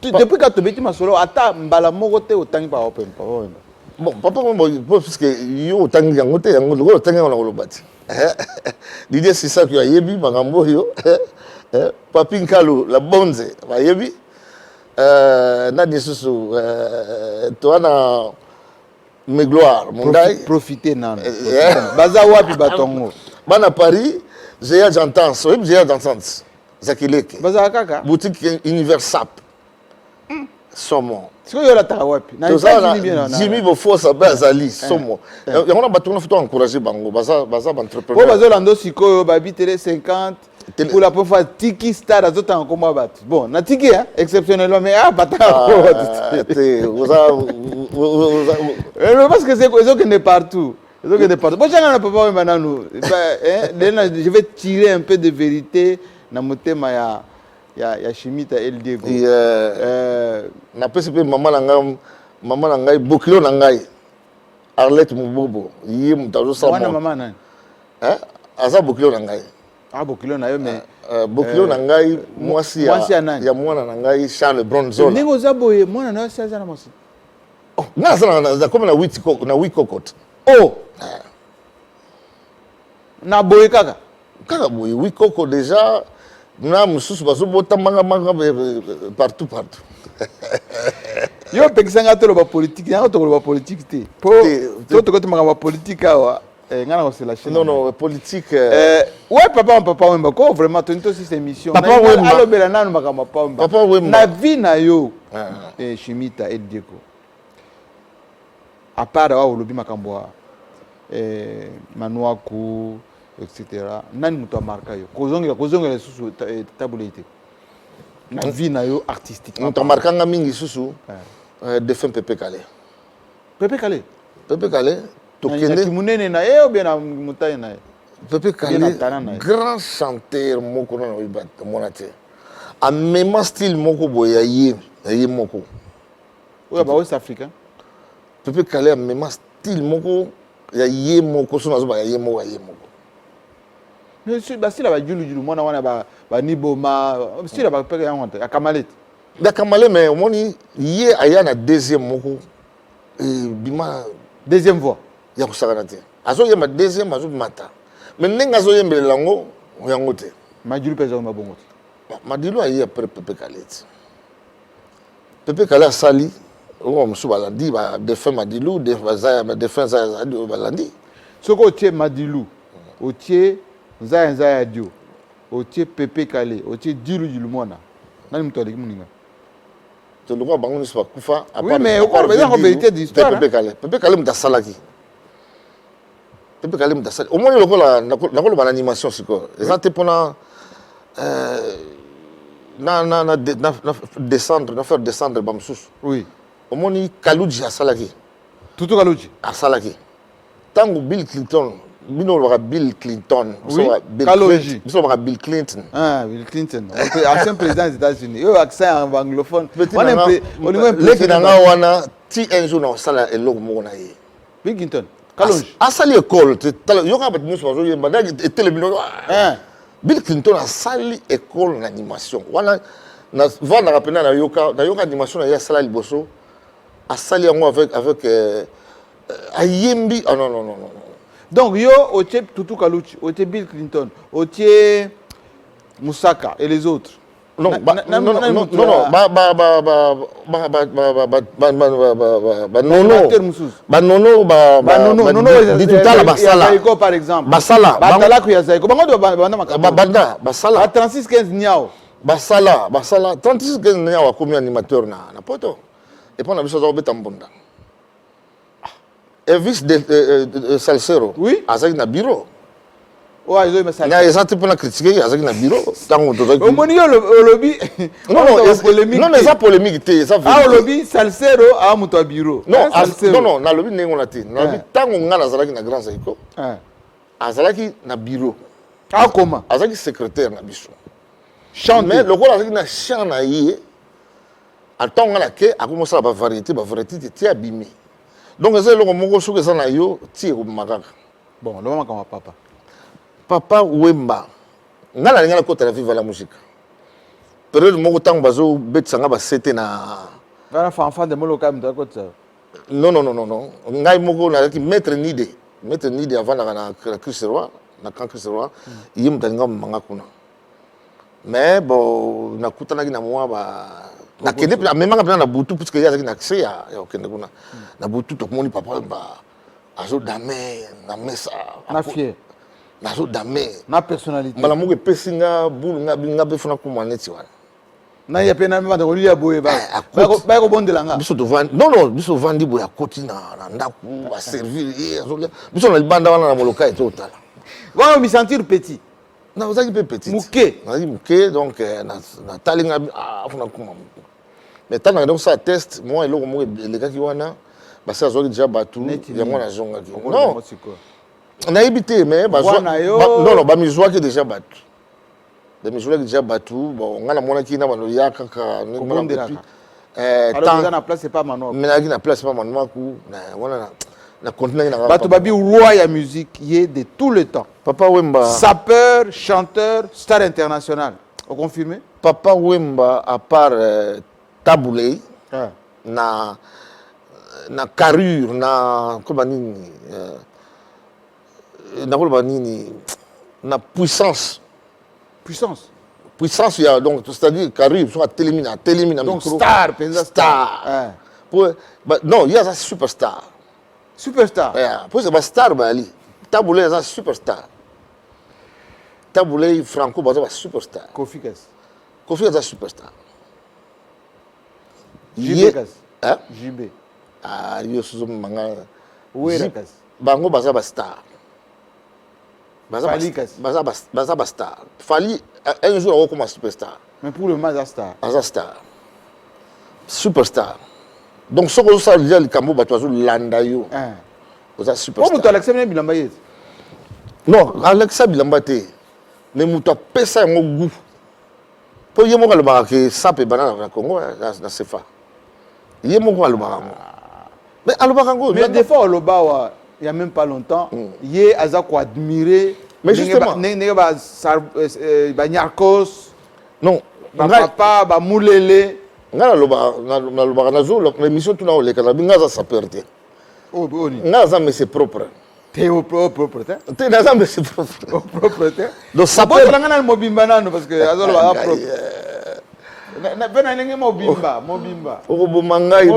A: Depuis que tu bêtis ma solo, attends, mbala mogote au tangi Papa Wemba.
B: Bon, Papa Wemba, puisque yo au tangi yangote, yangote, tangi on a olobati. L'idée c'est ça que yebi, magambo yo, Papi Nkalo, la bonze, va yebi. Nadi susu, toi na mes gloires, mon gars.
A: Profitez nan. Baza wapi batongo.
B: Bana Paris, j'ai j'entends, j'ai j'entends. Zakileke.
A: Baza kaka.
B: Boutique Universap. Somo.
A: C'est quoi yo la tawapi? Na
B: Jimmy Bofo sabe azali somo. Yango ba tuna futo encourager bango, baza entrepreneur.
A: Po bazo lando sikoyo babi télé 50. Pour la première fois Tiki Star azota en combat bat. Bon, na Tiki hein, exceptionnellement mais bata. Parce que c'est quoi que n'est partout. Bon, je vais tirer un peu de vérité dans mon thème ya Chimita El Diego.
B: Na PCP maman nangai bokilo nangai Arlette Mubobo yi mutazo sama.
A: Wana maman nani?
B: Aza bokilo nangai.
A: Bokilo na yo mais
B: bokilo nangai mwasi ya mwana nangai Charles Bronzo.
A: Ndingo zaboye mwana na yo na mwasi.
B: Oh, na comme na wheat cocotte.
A: Oh. Na boye kaka.
B: Kaka boye wheat cocotte déjà na mususu baso bota manga partout.
A: Yo pekisanga to ba politique, yango to ba politique te. Po to ko manga ba politique awa. Ngana ko c'est la chaîne.
B: Non, politique.
A: Ouais, Papa Wemba, quoi vraiment tu as cette émission.
B: Papa Wemba.
A: Allo belana makamba
B: Papa Wemba.
A: Na vie na yo. Chimita El Diego. À part wa olobi makambo Manuaku etc. Nani muto marka yo. Kozongela susu tabulete. Na vie na yo artistique.
B: Muto marka nga mingi susu. Défunt Pepe Kale.
A: Pepe Kale.
B: Pepe Kale.
A: Tokende munene na yo bien na mutaye na.
B: Pepe Kale. Grand chanteur moko na oibat monate. A même style moko boya ye moko.
A: Ouais ba West Africain.
B: Pepe Kale a même style moko ya ye moko so nazo ba ye moko.
A: Mais si ba sila ba julu mona wana ba niboma sila ba peke yango ta Kamalet.
B: Da Kamale mais omoni ye aya na deuxième moko bima
A: deuxième voix.
B: Ya kusaka te. Azo ye ma deuxième azo mata. Mais nenga zo yembele lango yango te.
A: Majulu pesa ma bongo.
B: Madilu aye après Pepe Kale. Pepe Kale sali on me balandi ba défunt Madilu défunt za balandi.
A: Soko tie Madilu, o tie Zaya Dio, o tie Pepe Kale, o tie Dilu mwana. Nani mtu aliki muninga?
B: To le bango ni soit kufa
A: à part. Oui mais on va dire en vérité d'histoire.
B: Pepe Kale mtasalaki. Pepe Kale mtasali. Au moins lokola nakolo ba animation siko. Ezate pona na descendre, na faire descendre bamsus.
A: Oui.
B: Au moins Kaluji asalaki.
A: Tutu Kaluji
B: asalaki. Tango Bill Clinton, Bill Clinton,
A: oui. Kaluji.
B: Bill Clinton.
A: Ah, Bill Clinton. Ancien président des États-Unis. Eux accent anglophone.
B: Les Kinanga wana ti enjo na sala eloko moko na ye.
A: Bill Clinton. Kaluji.
B: Asali école, yo ka batinu so yo mbada télévision. Bill Clinton asali école d'animation. Wana na vana rapena na yoka animation na ya sala liboso. Asali yango avec ayembi. Ah non.
A: Donc yo otie Tutu Kaluchi, otie Bill Clinton, otie Moussaka et les autres.
B: Non, non,
A: par exemple.
B: Basala.
A: Batala ku ya Zaiko. Bango
B: banda basala.
A: 36 15 niao.
B: Basala 36 15 niao comme animateur na poto. Et puis on a vu ça au Betambonda. Et vice de Salsero.
A: Oui.
B: Azaki na bureau.
A: Ouais, ils ont ça.
B: Na ezati pour la critiquer, azaki na bureau. Tango tozaki.
A: Au moni yo lobby.
B: Non, polémique. Non, ça polémique té, ça.
A: Ah, lobby Salsero a muto bureau.
B: Non, na lobby nengo na té. Na lobby tango ngana azalaki na grand Zaiko. Azalaki na bureau.
A: Ah comment?
B: Azaki secrétaire na biso.
A: Chante.
B: Mais le gars azaki na chant na yé. Attends ngana ke a commencé la variété té abimi. Donc, c'est le moment où je suis yo, ti makaka.
A: Bon, le moment comme papa.
B: Papa Wemba. Nga na linga na kota la vive la musique. Période moko tango bazo bet sanga ba c'était na
A: Voilà, enfant de molo kam de côté.
B: non. Ngai moko na ki maître Nide avant na Chris Roi, na kan Chris Roi, yim talinga manga kuna. Mais bon na kutana ki na moi ba na kende même nga na butu puisque ya na accès ya okende kuna. Na butu to moni papa ba azo dame na mesa.
A: Na fier.
B: Na zo dame.
A: Na personnalité.
B: Mala moko pesinga bulu nga be funa kuma neti wana.
A: Na ya pena mema de kolia boye ba. Ba ko bondela nga.
B: Biso to vandi. Non, biso vandi boya koti na ndaku ba servir. Biso na libanda wana na moloka eto tala.
A: Va me sentir petit.
B: Na ozaki pe petit.
A: Mouké.
B: Na di mouké donc na talinga funa kuma. Mais tant donc ça test moi eloko mo le gars qui wana ba ça zo déjà batu yango na zonga ki. Non. On a évité mais non ba mizwa ki déjà batu. De mizwa ki déjà batu bon ngana mona ki na bano ya kaka
A: depuis alors na place c'est pas mano.
B: Mais na place pas mano ku na wana na continue na
A: batu babi roi ya musique yé de tout le temps.
B: Papa Wemba
A: sapeur, chanteur, star international. Vous confirmez?
B: Papa Wemba à part Taboulé na carrure na comment nini na puissance il y a donc c'est-à-dire carrure soit télémina
A: donc
B: micro
A: star
B: non il y a un superstar pour c'est star bali Taboulé est un superstar Taboulé Franco est un superstar
A: Kofi
B: est un superstar
A: JB
B: yo suzo manga
A: Ouerakas
B: bango baza ba star baza ba star Fali un jour on comme superstar
A: mais pour le moment
B: star superstar donc ce que ça déjà le cambo batwazo landa yo oza superstar
A: comment tu Alexandre Bilamba yé
B: non Alexa Bilamba te mais muto pesa ngo goût po yemo ka le ba ke sape banana na Congo na sefa yemo ko le ba
A: mais des fois, il n'y a même pas longtemps, il y a quoi admirer.
B: Mais justement,
A: Nyarkos,
B: non,
A: papa, Moulele.
B: L'émission tout le monde ça perdre. Mais c'est propre.
A: T'es au propre,
B: t'es dans mais c'est propre.
A: Donc ça peut être un mobimba parce que na bena ndenge mobimba
B: okobomangai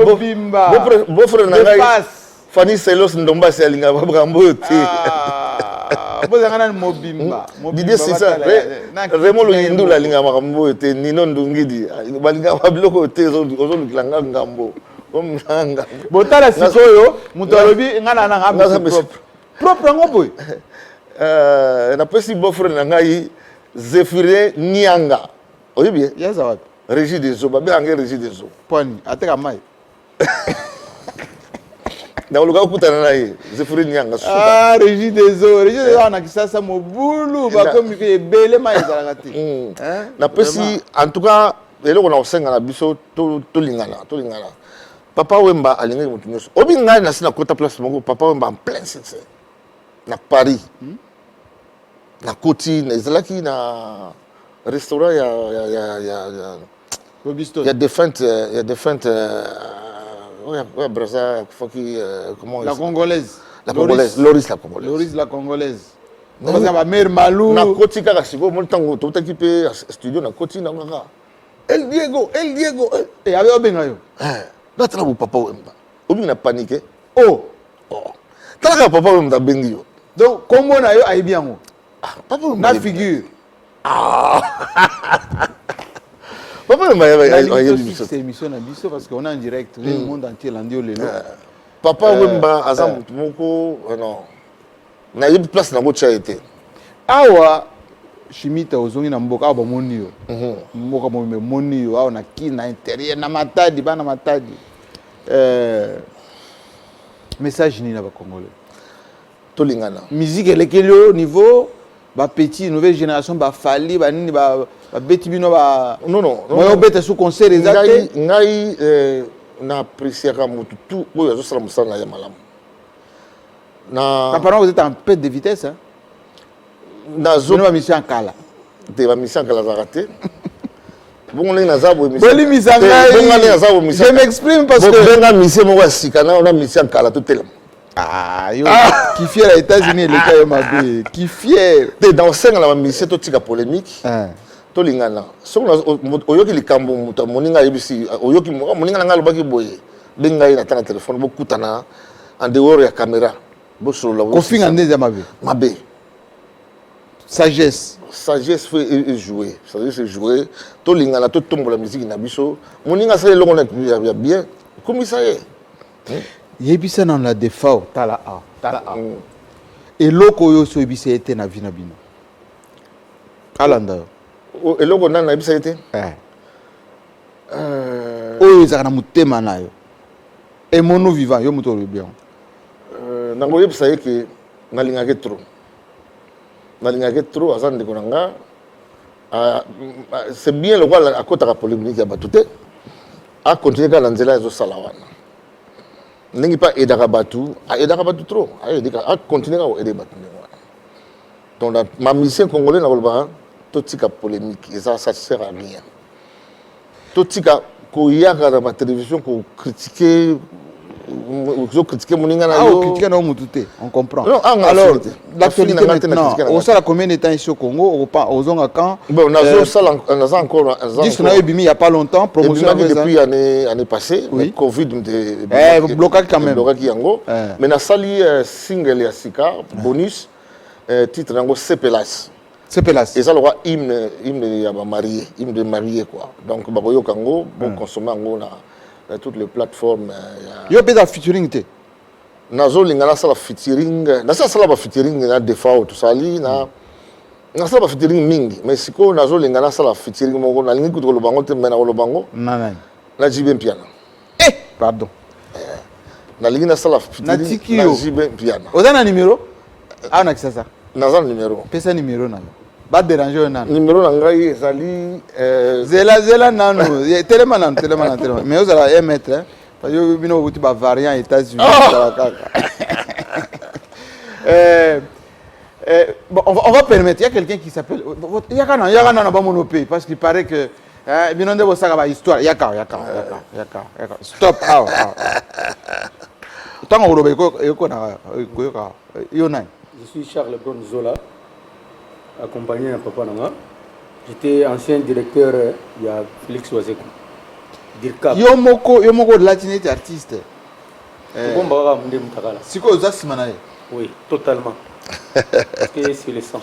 B: bofre na ngai Fanny Selos ndomba selinga babrambo te
A: bozanga na mobimba
B: Didier Sissa Remo Luyindula linga makambo te Nino Ndungidi balinga babiloko te ozolukilanga ngambo omnanga
A: botala sikoyo mutu alobi ngana na ngamba propre ngoboy
B: na pesi bofre na ngai Zéphiré Nianga oyebi
A: yaza wapi
B: Régie des eaux, bien engagé Régie des eaux.
A: Poni, ateka mai.
B: Na uluka ukutana naye, Zéphiré Nianga.
A: Ah, Régie des eaux na kisasa mobulu ba komi ke bele mai ezalaka te.
B: Na pesi en tout cas, eloko na osenga na biso to lingana. Papa Wemba alinga mutu nyonso. Obi ngai na sina kota place moko Papa Wemba en plein succès. Na Paris. Na Koti, na ezalaki na restaurant il y a des feintes Braza comment
A: la congolaise
B: Loris
A: la congolaise parce que ma mère Malou
B: na koti kaka siko mon tango to taki pe studio na koti na ngaka El Diego
A: et avec obenga yo
B: na tala bu Papa Wemba obi na paniqué tala Papa Wemba bengi yo
A: donc kombo na yo ayibi yango
B: Papa Wemba
A: na figure
B: Papa Wemba
A: c'est émission na biso parce qu'on est en direct le monde entier l'andio lelo
B: Papa Wemba azam moko non na yebi place na gocha été
A: awa chimita ozongi na mboka ba moni yo mboka mo moni yo awa na kina intérieur na matadi bana matadi message ni na ba congolais
B: to lingana
A: musique elekeli au niveau ba petit nouvelle génération ba fali ba nini ba beti bino ba
B: non
A: moi beta sous concert exact
B: ngai na apprécier ka mutu tout oyo zo sala musala ya malamu
A: Apparemment, vous êtes en perte de vitesse. Hein?
B: Nazo.
A: Vous avez mission en Kala.
B: T'es ma mission en Kala raté. Bon, on est dans
A: je m'exprime parce que.
B: On a mission on a mission en Kala tout est.
A: Ah, qui fier aux États-Unis, le cas Yomabé. Qui fier.
B: T'es dans 5 ans, la mission, tu as polémique. To lingana. So, oyoki likambo, moninga yebisi, oyoki moninga nanga lobaki boye. Benga ina tana téléphone, beaucoup tana en dehors de la caméra.
A: Kofi ngande Mabe.
B: Mabe.
A: Sagesse.
B: Sagesse fait jouer. Sagesse jouer. To lingana, to tombe la musique na biso. Moninga ça longo na bien. Comme ça est.
A: Yebisa dans la défaut, tala a. Et loko yo so yebisa été na vie na bino. Alanda.
B: Et loko na yebisa été?
A: Oyo ezaka mutema na yo. Et mono vivant yo muto bien.
B: Nango yebisa yeke na lingake trop. Na lingake trop azande konanga. C'est bien le roi à côté de la polémique ya batute. A continuer ka nzela ezo salawana. N'est pas aider à battre, trop, à continuer à aider à battre. Donc, ma mission congolaise, tout ce qui est polémique, et ça ne sert à rien. Tout ce qui est dans la télévision, pour critiquer,
A: on comprend.
B: Non,
A: alors, l'actualité maintenant, on sait combien de temps ici au Congo, aux quand
B: on a encore.
A: Disque il n'y a pas longtemps, promotion
B: depuis l'année passée, le Covid,
A: bloqué quand même.
B: Mais on a sali single et Sika, bonus, titre en Sepelas.
A: Sepelas.
B: Et ça, le hymne de marié, quoi. Donc, Baboyo Kango, bon consommer en toutes les plateformes.
A: Il y a des featuring.
B: Nazo lingana sala featuring, na sala ba featuring na default tout ça li na sala ba featuring mingi, mais siko nazo lingana sala featuring moko na lingi kuto lobango te mena lobango.
A: Na
B: jibe piano.
A: Pardon.
B: Na lingi na sala featuring na jibe piano.
A: Oza numéro? Ah na kisasa.
B: Naza numéro.
A: Pesa numéro na. Ba déranger na.
B: Numéro na ngai ezali
A: zela nano, tellement. Mais oza 1 mètre hein. Parce que bino buti ba variant États-Unis bon, on va permettre, il y a quelqu'un qui s'appelle il y a na ba monopé parce qu'il paraît que bino ndebo saka ba histoire yaka stop tant on robe ko na yona.
F: Je suis Charles Bronzola, accompagné de papa Nanga. J'étais ancien directeur il y a Félix Wazekou.
A: Yo moko latinité artiste.
F: C'est quoi ça Simanae? Oui, totalement. Parce que c'est le sang.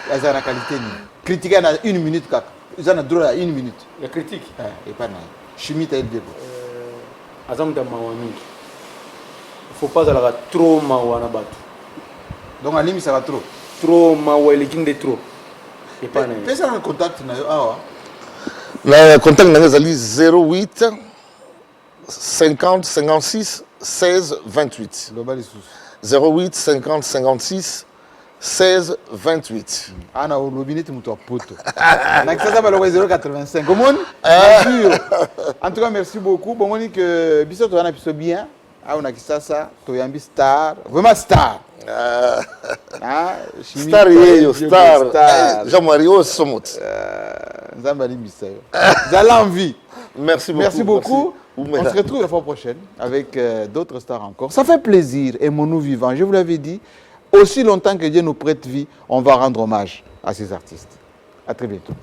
A: La qualité critiquer dans 1 minute kaka. Ils ont droit à 1 minute.
F: La critique.
A: Et pas na. Chimie ta idée.
F: Azam da mawami. Il faut pas aller trop mawana batu.
A: Donc alimi ça va trop.
F: Trop mawa le king de trop. Et pas na.
A: Fais ça en contact na yo awa.
B: Le contact est 08 50 56 16 28. 08 50 56 16 28.
A: Ah non, le robinet est mon poteau. On 085. En tout cas, merci beaucoup. Bon, on dit que Bissot on a bien. Ah, on a ça, tu es un star, vraiment star.
B: Star. Jean-Mario Somot.
A: Zalanvi.
B: Merci beaucoup.
A: Merci beaucoup. On se retrouve la fois prochaine avec d'autres stars encore. Ça fait plaisir et mon nous vivant. Je vous l'avais dit, aussi longtemps que Dieu nous prête vie, on va rendre hommage à ces artistes. À très bientôt.